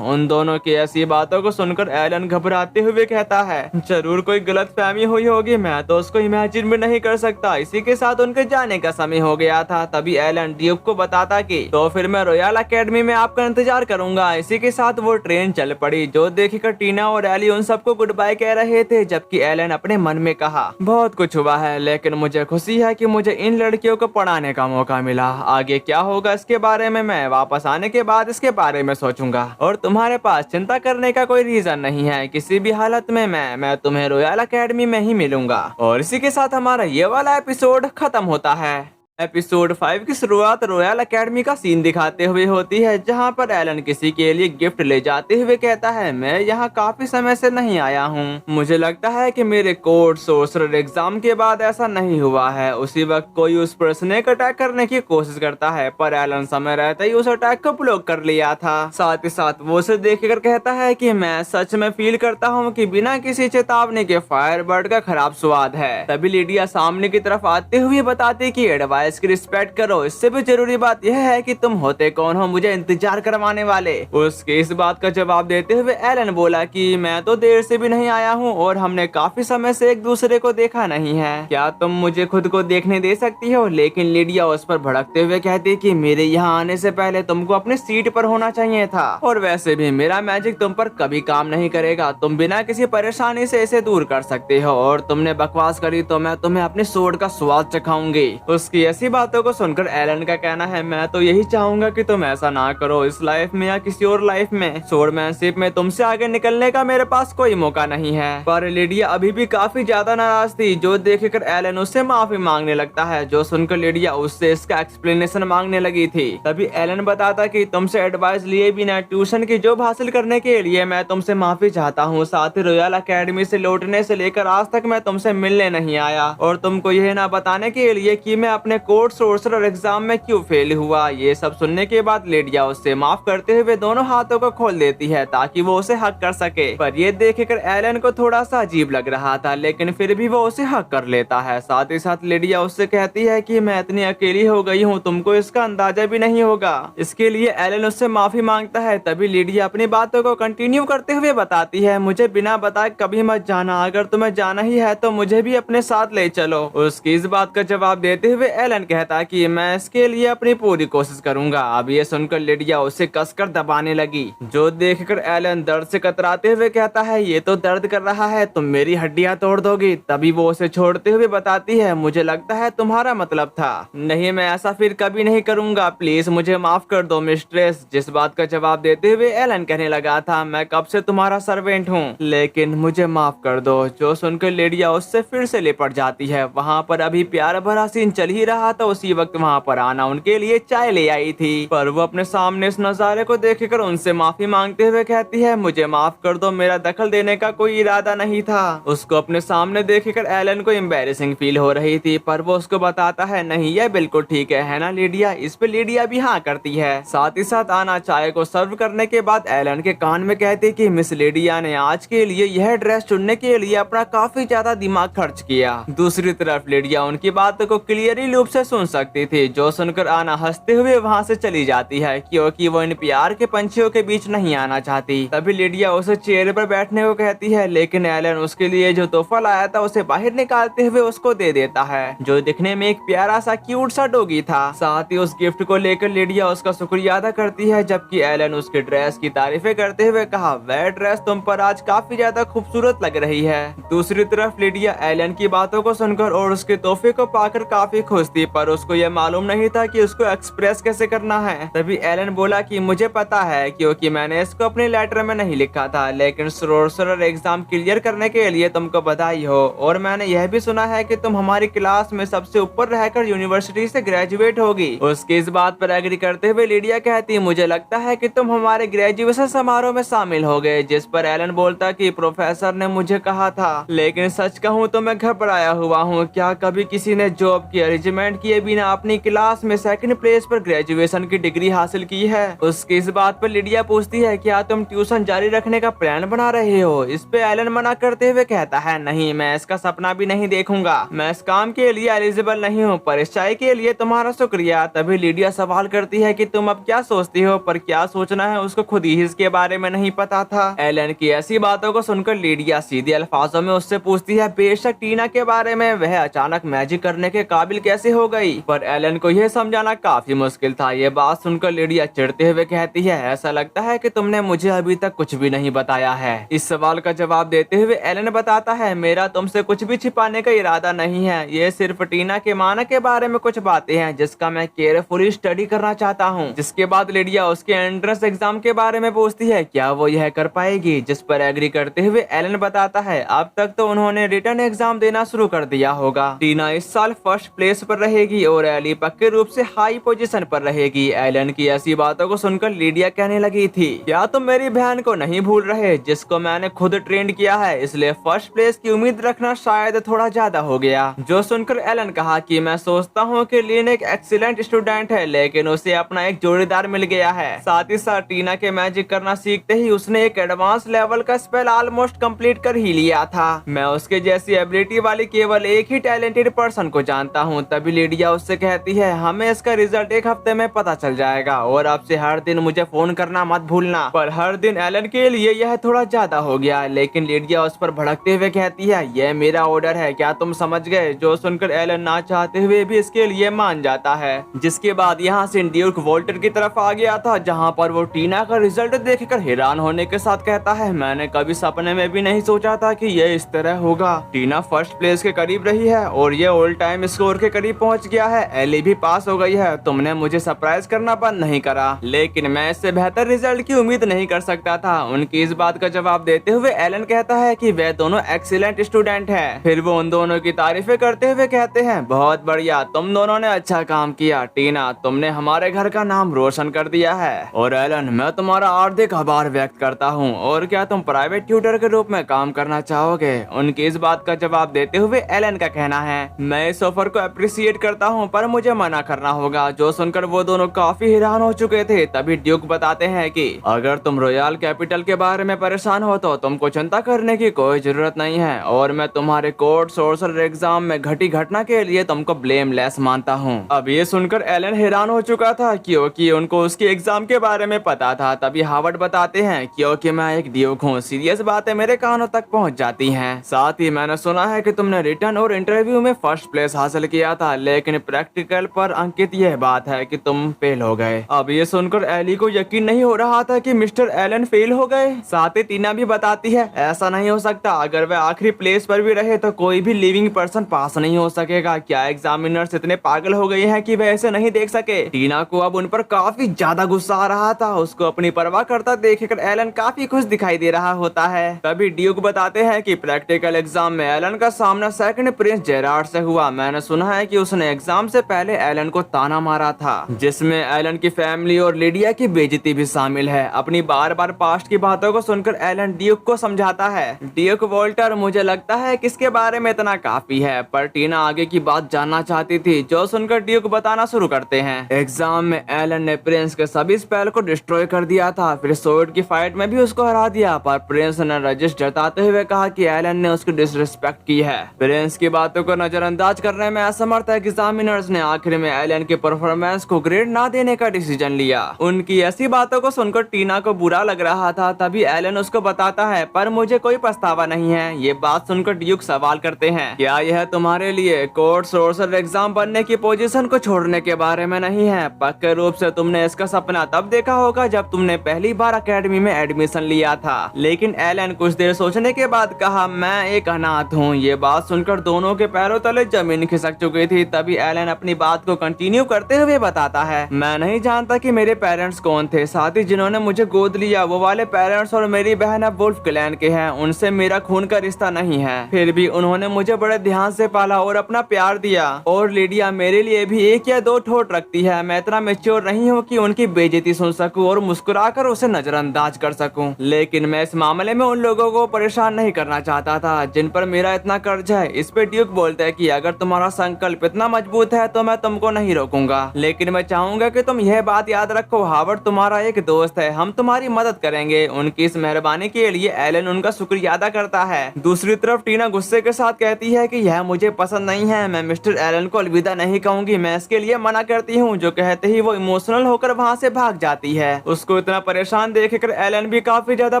उन दोनों की ऐसी बातों को सुनकर एलन घबराते हुए कहता है जरूर कोई गलत फहमी हुई होगी, मैं तो उसको इमेजिन भी नहीं कर सकता। इसी के साथ उनके जाने का समय हो गया था। तभी एलन ड्यूक को बताता कि तो फिर मैं रॉयल एकेडमी में आपका इंतजार करूंगा। इसी के साथ वो ट्रेन चल पड़ी। जो देखकर टीना और एली उन सबको गुड बाय कह रहे थे, जबकि एलन अपने मन में कहा बहुत कुछ हुआ है, लेकिन मुझे खुशी है कि मुझे इन लड़कियों को पढ़ाने का मौका मिला। आगे क्या होगा इसके बारे में मैं वापस आने के बाद इसके बारे में सोचूंगा। और तुम्हारे पास चिंता करने का कोई रीजन नहीं है। किसी भी हालत में मैं तुम्हें रॉयल एकेडमी में ही मिलूंगा। और इसी के साथ हमारा ये वाला एपिसोड खत्म होता है। एपिसोड 5 की शुरुआत रॉयल एकेडमी का सीन दिखाते हुए होती है, जहां पर एलन किसी के लिए गिफ्ट ले जाते हुए कहता है मैं यहाँ काफी समय से नहीं आया हूँ। मुझे लगता है कि मेरे कोर्ट सोर्सरर एग्जाम के बाद ऐसा नहीं हुआ है। उसी वक्त कोई उस पर स्नेक अटैक करने की कोशिश करता है, पर एलन समय रहते ही उस अटैक को ब्लॉक कर लिया था। साथ ही साथ वो उसे देखकर कहता है कि मैं सच में फील करता हूँ कि बिना किसी चेतावनी के फायरबर्ड का खराब स्वाद है। तभी लिडिया सामने की तरफ आते हुए बताती कि एडवाइस इसकी रिस्पेक्ट करो। इससे भी जरूरी बात यह है कि तुम होते कौन हो मुझे इंतजार करवाने वाले। उसके इस बात का जवाब देते हुए एलन बोला कि मैं तो देर से भी नहीं आया हूँ और हमने काफी समय से एक दूसरे को देखा नहीं है। क्या तुम मुझे खुद को देखने दे सकती हो? लेकिन लिडिया उस पर भड़कते हुए कहती कि मेरे यहाँ आने से पहले तुमको अपने सीट पर होना चाहिए था। और वैसे भी मेरा मैजिक तुम पर कभी काम नहीं करेगा। तुम बिना किसी परेशानी से इसे दूर कर सकते हो। और तुमने बकवास करी तो मैं तुम्हें अपने सोड का स्वाद चखाऊंगी। उसकी ऐसी बातों को सुनकर एलन का कहना है मैं तो यही चाहूंगा कि तुम ऐसा ना करो। इस लाइफ में या किसी और लाइफ में स्वॉर्डमैनशिप में तुमसे आगे निकलने का मेरे पास कोई मौका नहीं है। पर लिडिया अभी भी काफी ज्यादा नाराज थी। जो देखकर एलन उससे माफी मांगने लगता है, जो सुनकर लिडिया उससे इसका एक्सप्लेनेशन मांगने लगी थी। तभी एलन बताता कि तुमसे एडवाइस लिए बिना ट्यूशन की जॉब हासिल करने के लिए मैं तुमसे माफी चाहता हूँ। साथ ही रॉयल एकेडमी से लौटने से लेकर आज तक मैं तुमसे मिलने नहीं आया और तुमको यह ना बताने के लिए कि मैं अपने कोर्ट सोर्सरर एग्जाम में क्यों फेल हुआ। ये सब सुनने के बाद लिडिया उससे माफ करते हुए दोनों हाथों को खोल देती है ताकि वो उसे हक कर सके। पर ये देखकर एलन को थोड़ा सा अजीब लग रहा था, लेकिन फिर भी वो उसे हक कर लेता है। साथ ही साथ लिडिया उससे कहती है कि मैं इतनी अकेली हो गई हूँ, तुमको इसका अंदाजा भी नहीं होगा। इसके लिए एलन उससे माफी मांगता है। तभी लिडिया अपनी बातों को कंटिन्यू करते हुए बताती है मुझे बिना बताए कभी मत जाना। अगर तुम्हें जाना ही है तो मुझे भी अपने साथ ले चलो। उसकी इस बात का जवाब देते हुए एलन कहता कि मैं इसके लिए अपनी पूरी कोशिश करूंगा। अब ये सुनकर लिडिया उसे कसकर दबाने लगी, जो देखकर एलन दर्द से कतराते हुए कहता है ये तो दर्द कर रहा है, तुम मेरी हड्डियां तोड़ दोगी। तभी वो उसे छोड़ते हुए बताती है मुझे लगता है तुम्हारा मतलब था। नहीं, मैं ऐसा फिर कभी नहीं करूंगा, प्लीज मुझे माफ कर दो मिस्ट्रेस। जिस बात का जवाब देते हुए एलन कहने लगा था मैं कब से तुम्हारा सर्वेंट हूँ, लेकिन मुझे माफ कर दो। जो सुनकर लिडिया उससे फिर से लिपट जाती है। वहाँ पर अभी प्यार भरा सीन चल ही रहा था। उसी वक्त वहाँ पर आना उनके लिए चाय ले आई थी, पर वो अपने सामने इस नजारे को देखकर उनसे माफी मांगते हुए कहती है मुझे माफ कर दो, मेरा दखल देने का कोई इरादा नहीं था। उसको अपने सामने देखकर एलन को एम्बैरेसिंग फील हो रही थी, पर वो उसको बताता है नहीं यह बिल्कुल ठीक है ना लिडिया। इस पे लिडिया भी हाँ करती है। साथ ही साथ आना चाय को सर्व करने के बाद एलन के कान में कहती कि मिस लिडिया ने आज के लिए यह ड्रेस चुनने के लिए अपना काफी ज्यादा दिमाग खर्च किया। दूसरी तरफ लिडिया उनकी बातों को क्लियरली लूप से सुन सकती थी, जो सुनकर आना हंसते हुए वहाँ से चली जाती है क्योंकि वो इन प्यार के पंछियों के बीच नहीं आना चाहती। तभी लिडिया उसे चेयर पर बैठने को कहती है, लेकिन एलन उसके लिए जो तोहफा लाया था उसे बाहर निकालते हुए उसको दे देता है, जो दिखने में एक प्यारा सा क्यूट सा डॉगी था। साथ ही उस गिफ्ट को लेकर लिडिया उसका शुक्रिया अदा करती है, जबकि एलन उसके ड्रेस की तारीफें करते हुए कहा, वह ड्रेस तुम पर आज काफी ज्यादा खूबसूरत लग रही है। दूसरी तरफ लिडिया एलन की बातों को सुनकर और उसके तोहफे को पाकर काफी खुश थी, पर उसको यह मालूम नहीं था कि उसको एक्सप्रेस कैसे करना है। तभी एलन बोला कि मुझे पता है क्योंकि मैंने इसको अपने लेटर में नहीं लिखा था, लेकिन सोर्सरर एग्जाम क्लियर करने के लिए तुमको बधाई हो, और मैंने यह भी सुना है कि तुम हमारी क्लास में सबसे ऊपर रहकर यूनिवर्सिटी से ग्रेजुएट होगी। उसकी इस बात पर एग्री करते हुए लिडिया कहती, मुझे लगता है कि तुम हमारे ग्रेजुएशन समारोह में शामिल हो गए। जिस पर एलन बोलता कि प्रोफेसर ने मुझे कहा था, लेकिन सच कहूँ तो मैं घबराया हुआ हूँ। क्या कभी किसी ने जॉब की अरेंजमेंट किए बिना अपनी क्लास में सेकंड प्लेस पर ग्रेजुएशन की डिग्री हासिल की है? उसकी इस बात पर लिडिया पूछती है, क्या तुम ट्यूशन जारी रखने का प्लान बना रहे हो? इस पे एलन मना करते हुए कहता है, नहीं, मैं इसका सपना भी नहीं देखूंगा। मैं इस काम के लिए एलिजिबल नहीं हूँ, पर इस चाय के लिए तुम्हारा शुक्रिया। तभी लिडिया सवाल करती है कि तुम अब क्या सोचती हो, पर क्या सोचना है उसको खुद ही इसके बारे में नहीं पता था। एलन की ऐसी बातों को सुनकर लिडिया सीधे अल्फाजों में उससे पूछती है, बेशक टीना के बारे में, वह अचानक मैजिक करने के काबिल कैसे हो गई? पर एलन को यह समझाना काफी मुश्किल था। ये बात सुनकर लिडिया चिढ़ते हुए कहती है, ऐसा लगता है कि तुमने मुझे अभी तक कुछ भी नहीं बताया है। इस सवाल का जवाब देते हुए एलन बताता है, मेरा तुमसे कुछ भी छिपाने का इरादा नहीं है। ये सिर्फ टीना के माना के बारे में कुछ बातें हैं जिसका मैं केयरफुली स्टडी करना चाहता हूँ। जिसके बाद लिडिया उसके एंट्रेंस एग्जाम के बारे में पूछती है, क्या वो यह कर पाएगी? जिस पर एग्री करते हुए एलन बताता है, अब तक तो उन्होंने रिटर्न एग्जाम देना शुरू कर दिया होगा। टीना इस साल फर्स्ट प्लेस पर रहेगी और एली पक्के रूप से हाई पोजीशन पर रहेगी। एलन की ऐसी बातों को सुनकर लिडिया कहने लगी थी, क्या तुम मेरी बहन को नहीं भूल रहे जिसको मैंने खुद ट्रेंड किया है? इसलिए फर्स्ट प्लेस की उम्मीद रखना शायद थोड़ा ज्यादा हो गया। जो सुनकर एलन कहा कि मैं सोचता हूँ कि लिन एक एक्सीलेंट स्टूडेंट है, लेकिन उसे अपना एक जोड़ीदार मिल गया है। साथ ही साथ टीना के मैजिक करना सीखते ही उसने एक एडवांस लेवल का स्पेल ऑलमोस्ट कंप्लीट कर ही लिया था। मैं उसके जैसी एबिलिटी वाली केवल एक ही टैलेंटेड पर्सन को जानता हूँ। तभी लिडिया उससे कहती है, हमें इसका रिजल्ट एक हफ्ते में पता चल जाएगा, और आपसे हर दिन मुझे फोन करना मत भूलना। पर हर दिन एलन के लिए यह थोड़ा ज्यादा हो गया, लेकिन लिडिया उस पर भड़कते हुए कहती है, यह मेरा ऑर्डर है, क्या तुम समझ गए? जो सुनकर एलन ना चाहते हुए भी इसके लिए मान जाता है। जिसके बाद यहाँ से ड्यूक वोल्टर की तरफ आ गया था, जहाँ पर वो टीना का रिजल्ट देखकर हैरान होने के साथ कहता है, मैंने कभी सपने में भी नहीं सोचा था कि यह इस तरह होगा। टीना फर्स्ट प्लेस के करीब रही है और ये ऑल टाइम स्कोर के करीब पहुंच गया है। एली भी पास हो गई है। तुमने मुझे सरप्राइज करना बंद नहीं करा, लेकिन मैं इससे बेहतर रिजल्ट की उम्मीद नहीं कर सकता था। उनकी इस बात का जवाब देते हुए एलन कहता है कि वे दोनों एक्सीलेंट स्टूडेंट हैं। फिर वो उन दोनों की तारीफें करते हुए कहते हैं, बहुत बढ़िया, तुम दोनों ने अच्छा काम किया। टीना, तुमने हमारे घर का नाम रोशन कर दिया है। और एलन, मैं तुम्हारा हार्दिक आभार व्यक्त करता हूँ। और क्या तुम प्राइवेट ट्यूटर के रूप में काम करना चाहोगे? उनकी इस बात का जवाब देते हुए एलन का कहना है, मैं इस ऑफर को अप्रिशिएट करता हूँ, पर मुझे मना करना होगा। जो सुनकर वो दोनों काफी हैरान हो चुके थे। तभी ड्यूक बताते हैं कि अगर तुम रॉयल कैपिटल के बारे में परेशान हो तो तुमको चिंता करने की कोई जरूरत नहीं है, और मैं तुम्हारे कोर्ट सोर्सर एग्जाम में घटी घटना के लिए तुमको ब्लेमलेस मानता हूँ। अब ये सुनकर एलन हैरान हो चुका था, क्योंकि उनको उसके एग्जाम के बारे में पता था। तभी हावर्ड बताते हैं, क्योंकि मैं एक ड्यूक हूँ, सीरियस बातें मेरे कानों तक पहुँच जाती हैं। साथ ही मैंने सुना है कि तुमने रिटर्न और इंटरव्यू में फर्स्ट प्लेस हासिल किया था, लेकिन प्रैक्टिकल पर अंकित यह बात है कि तुम फेल हो गए। अब ये सुनकर एली को यकीन नहीं हो रहा था कि मिस्टर एलन फेल हो गए। साथ ही टीना भी बताती है, ऐसा नहीं हो सकता। अगर वे आखिरी प्लेस पर भी रहे तो कोई भी लिविंग पर्सन पास नहीं हो सकेगा। क्या एग्जामिनर्स इतने पागल हो गए हैं कि वे ऐसे नहीं देख सके? टीना को अब उन पर काफी ज्यादा गुस्सा आ रहा था। उसको अपनी परवाह करता देखकर एलन काफी खुश दिखाई दे रहा होता है। तभी ड्यूक बताते हैं कि प्रैक्टिकल एग्जाम में एलन का सामना सेकंड प्रिंस जेरार्ड से हुआ। मैंने सुना है कि उसने एग्जाम से पहले एलन को ताना मारा था, जिसमें एलन की फैमिली और लिडिया की बेइज्जती भी शामिल है। अपनी बार बार पास्ट की बातों को सुनकर एलन ड्यूक को समझाता है, ड्यूक वोल्टर, मुझे लगता है कि इसके बारे में इतना काफी है। पर टीना आगे की बात जानना चाहती थी। जो सुनकर ड्यूक बताना शुरू करते हैं, एग्जाम में एलन ने प्रिंस के सभी स्पेल को डिस्ट्रॉय कर दिया था, फिर सोर्ड की फाइट में भी उसको हरा दिया। पर प्रिंस ने रजिश जताते हुए कहा कि एलन ने उसकी डिसरिस्पेक्ट की है। प्रिंस की बातों को नजरअंदाज करने में असमर्थ एग्जामिनर्स ने आखिर में एलन के परफॉर्मेंस को ग्रेड ना देने का डिसीजन लिया। उनकी ऐसी बातों को सुनकर टीना को बुरा लग रहा था। तभी एलन उसको बताता है, पर मुझे कोई पछतावा नहीं है। ये बात सुनकर ड्यूक सवाल करते हैं, क्या यह तुम्हारे लिए कोर्ट सोर्सर एग्जाम बनने की पोजीशन को छोड़ने के बारे में नहीं है? पक्के रूप से तुमने इसका सपना तब देखा होगा जब तुमने पहली बार एकेडमी में एडमिशन लिया था। लेकिन एलन कुछ देर सोचने के बाद कहा, मैं एक अनाथ हूँ। ये बात सुनकर दोनों के पैरों तले जमीन खिसक चुकी थी। तभी एलन अपनी बात को कंटिन्यू करते हुए बताता है, मैं नहीं जानता कि मेरे पेरेंट्स कौन थे। साथ ही जिन्होंने मुझे गोद लिया वो वाले पेरेंट्स और मेरी बहन अब वुल्फ क्लैन के हैं। उनसे मेरा खून का रिश्ता नहीं है, फिर भी उन्होंने मुझे बड़े ध्यान से पाला और अपना प्यार दिया। और लिडिया मेरे लिए भी एक या दो ठोट रखती है। मैं इतना मैच्योर नहीं हूँ कि उनकी बेइज्जती सुन सकूं और मुस्कुराकर उसे नजरअंदाज कर सकूं। लेकिन मैं इस मामले में उन लोगों को परेशान नहीं करना चाहता था जिन पर मेरा इतना कर्ज है। इस पे ड्यूक बोलते हैं कि अगर तुम्हारा संकल्प इतना मजबूत है तो मैं तुमको नहीं रोकूंगा, लेकिन मैं चाहूंगा कि तुम यह बात याद रखो, हावर्ड तुम्हारा एक दोस्त है, हम तुम्हारी मदद करेंगे। उनकी इस मेहरबानी के लिए एलन उनका शुक्रिया अदा करता है। दूसरी तरफ टीना गुस्से के साथ कहती है कि यह मुझे पसंद नहीं है। मैं मिस्टर एलन को अलविदा नहीं कहूंगी, मैं इसके लिए मना करती हूँ। जो कहते ही वो इमोशनल होकर वहाँ से भाग जाती है। उसको इतना परेशान देखकर एलन भी काफी ज्यादा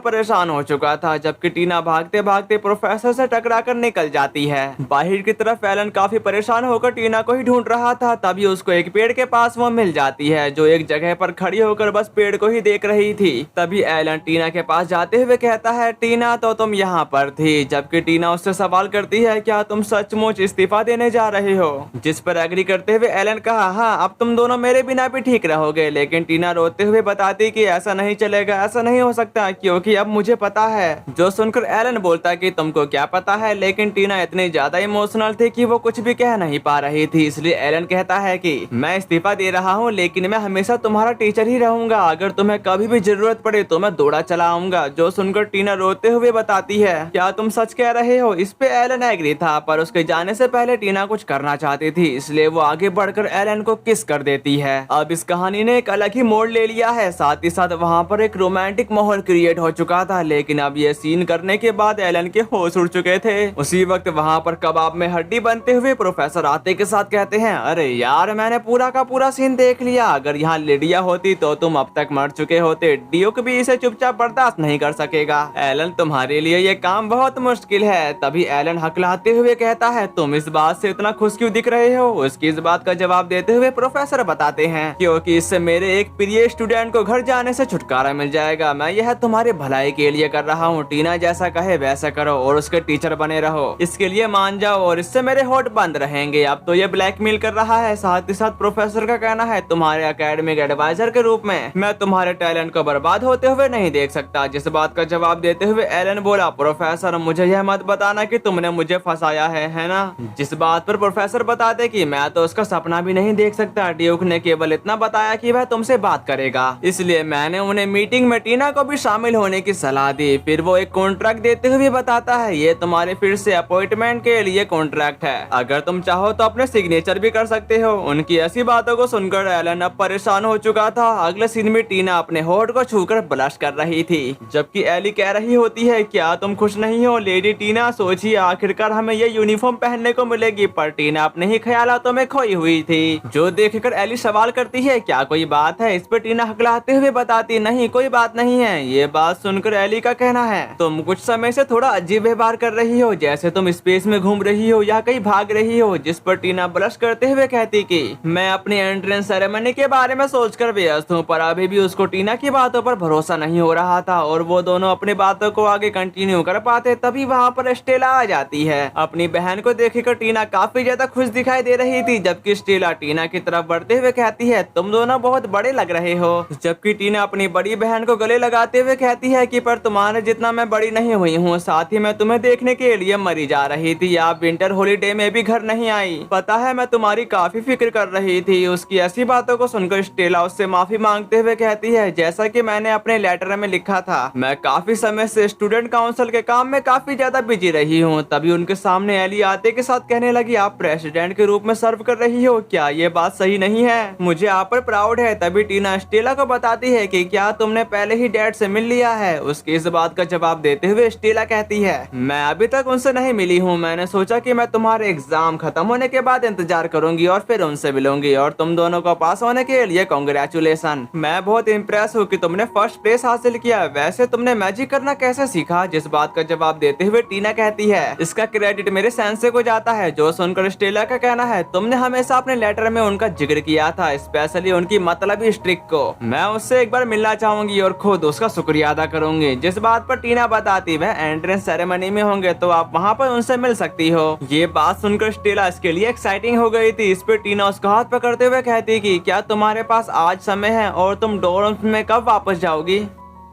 परेशान हो चुका था। जबकि टीना भागते भागते प्रोफेसर से टकरा कर निकल जाती है। बाहर की तरफ एलन काफी परेशान होकर टीना को ही ढूंढ रहा था। तभी उसको एक पेड़ के पास वो मिल जाती है जो एक जगह पर खड़ी होकर बस पेड़ को ही देख रही थी। तभी एलन टीना के पास जाते हुए कहता है, टीना तो तुम यहाँ पर थी। जबकि टीना उससे सवाल करती है, क्या तुम सचमुच इस्तीफा देने जा रहे हो? जिस पर एग्री करते हुए एलन कहा, हाँ अब तुम दोनों मेरे बिना भी ठीक रहोगे। लेकिन टीना रोते हुए बताती कि ऐसा नहीं चलेगा, ऐसा नहीं हो सकता, क्योंकि अब मुझे पता है। जो सुनकर एलन बोलता कि तुमको क्या पता है? लेकिन टीना इतनी ज्यादा इमोशनल थी कि वो कुछ भी कह नहीं पा रही थी। इसलिए एलन कहता है कि मैं इस्तीफा दे रहा हूँ, लेकिन मैं हमेशा तुम्हारा टीचर ही रहूंगा। अगर तुम्हें कभी भी जरूरत पड़े तो मैं दौड़ा चला आऊंगा। जो सुनकर टीना रोते हुए बताती है, क्या तुम सच कह रहे हो? इस पे एलन एग्री था, पर उसके जाने से पहले टीना कुछ करना चाहती थी, इसलिए वो आगे बढ़कर एलन को किस कर देती है। अब इस कहानी ने एक अलग ही मोड़ ले लिया है। साथ ही साथ वहाँ पर एक रोमांटिक माहौल क्रिएट हो चुका था। लेकिन अब ये सीन करने के बाद एलन के होश उड़ चुके थे। उसी वक्त वहाँ पर कबाब में हड्डी बनते हुए प्रोफेसर आते के साथ कहते हैं, अरे यार मैंने पूरा का पूरा सीन देख लिया। अगर यहाँ लिडिया होती तो तुम अब तक मर चुके होते। ड्यूक भी इसे चुपचाप बर्दाश्त नहीं कर सकेगा। एलन तुम्हारे लिए ये काम बहुत मुश्किल है। तभी एलन हकलाते हुए कहता है, तुम इस बात से इतना खुश क्यों दिख रहे हो? उसकी इस बात का जवाब देते हुए प्रोफेसर बताते हैं, क्योंकि इससे मेरे एक प्रिय स्टूडेंट को घर जाने से छुटकारा मिल जाएगा। मैं यह तुम्हारे भलाई के लिए कर रहा हूँ। टीना जैसा कहे वैसा करो और उसके टीचर बने रहो। इसके लिए मान जाओ और इससे मेरे होठ बंद रहेंगे। अब तो ये ब्लैकमेल कर रहा है। साथ ही साथ प्रोफेसर का कहना है, तुम्हारे एकेडमिक एडवाइजर के रूप में मैं तुम्हारे टैलेंट को बर्बाद होते हुए नहीं देख सकता। जिस बात का जवाब देते हुए एलन बोला, प्रोफेसर मुझे यह मत बताना कि तुमने मुझे फंसाया है ना? जिस बात पर प्रोफेसर बताते कि मैं तो उसका सपना भी नहीं देख सकता। ड्यूक ने केवल इतना बताया कि वह तुमसे बात करेगा, इसलिए मैंने उन्हें मीटिंग में टीना को भी शामिल होने की सलाह दी। फिर वो एक कॉन्ट्रैक्ट देते हुए बताता है, ये तुम्हारे फिर से अपॉइंटमेंट के लिए कॉन्ट्रैक्ट है। अगर तुम चाहो तो अपने सिग्नेचर भी कर सकते हो। उनकी ऐसी बातों को सुनकर एलन अब परेशान हो चुका था। अगले सीन में टीना अपने होठ को छूकर ब्लश कर रही थी, जबकि एली कह रही होती है, क्या तुम खुश नहीं हो लेडी टीना? सोचिए आखिरकार हमें ये यूनिफॉर्म पहनने को मिलेगी। पर टीना अपने ही ख्यालातों में खोई हुई थी। जो देखकर एली सवाल करती है, क्या कोई बात है? इस पर टीना हकलाते हुए बताती, नहीं कोई बात नहीं है। ये बात सुनकर एली का कहना है, तुम कुछ समय से थोड़ा अजीब व्यवहार कर रही हो, जैसे तुम स्पेस में घूम रही हो या कहीं भाग रही हो। जिस पर टीना ब्लश करते हुए कहती कि मैं अपनी एंट्रेंस सेरेमनी के बारे में सोचकर व्यस्त हूँ। पर अभी भी उसको टीना की बातों पर भरोसा नहीं हो रहा था और वो दोनों अपनी बातों को आगे कंटिन्यू कर पाते। तभी वहाँ पर स्टेला आ जाती है। अपनी बहन को देखकर टीना काफी ज्यादा खुश दिखाई दे रही थी, जबकि स्टेला टीना की तरफ बढ़ते हुए कहती है, तुम दोनों बहुत बड़े लग रहे हो। जबकि टीना अपनी बड़ी बहन को गले लगाते हुए कहती है कि पर तुम्हारे जितना मैं बड़ी नहीं हुई हूँ। साथ ही मैं तुम्हें देखने के लिए मरी जा रही थी। आप विंटर हॉलीडे में भी घर नहीं आई। पता है मैं तुम्हारी काफी फिक्र कर रही थी। उसकी ऐसी बातों को सुनकर स्टेला उससे माफी मांगते हुए कहती है, जैसा कि मैंने अपने लेटर में लिखा था, मैं काफी समय से स्टूडेंट काउंसिल के काम में काफी ज्यादा बिजी रही हूँ। तभी उनके सामने एली आते के साथ कहने लगी, आप प्रेसिडेंट के रूप में सर्व कर रही हो, क्या ये बात सही नहीं है? मुझे आप पर प्राउड है। तभी टीना स्टेला को बताती है कि क्या तुमने पहले ही डैड से मिल लिया है? उसकी इस बात का जवाब देते हुए स्टेला कहती है, मैं अभी तक उनसे नहीं मिली हूँ। मैंने सोचा कि मैं तुम्हारे एग्जाम खत्म होने के बाद इंतजार करूंगी और फिर उनसे मिलूंगी और तुम दोनों को पास होने के लिए कांग्रेचुलेसन। मैं बहुत इम्प्रेस हूँ कि तुमने फर्स्ट प्लेस हासिल किया। वैसे तुमने मैजिक करना कैसे सीखा? जिस बात का जवाब देते हुए टीना कहती है, इसका क्रेडिट मेरे सेंसे को जाता है। जो सुनकर स्टेला का कहना है, तुमने हमेशा अपने लेटर में उनका जिक्र किया था, स्पेशली उनकी मतलबी स्ट्रिक को। मैं उससे एक बार मिलना चाहूंगी और खुद उसका शुक्रिया अदा करूंगी। जिस बात पर टीना बताती वह एंट्रेंस सेरेमनी में होंगे तो आप वहाँ पर उनसे मिल सकती हो। ये बात सुनकर स्टेला इसके लिए एक्साइटिंग हो गई थी। इस पे टीना उसका हाथ पकड़ते हुए कहती कि क्या तुम्हारे पास आज समय है और तुम डोर्म्स में कब वापस जाओगी?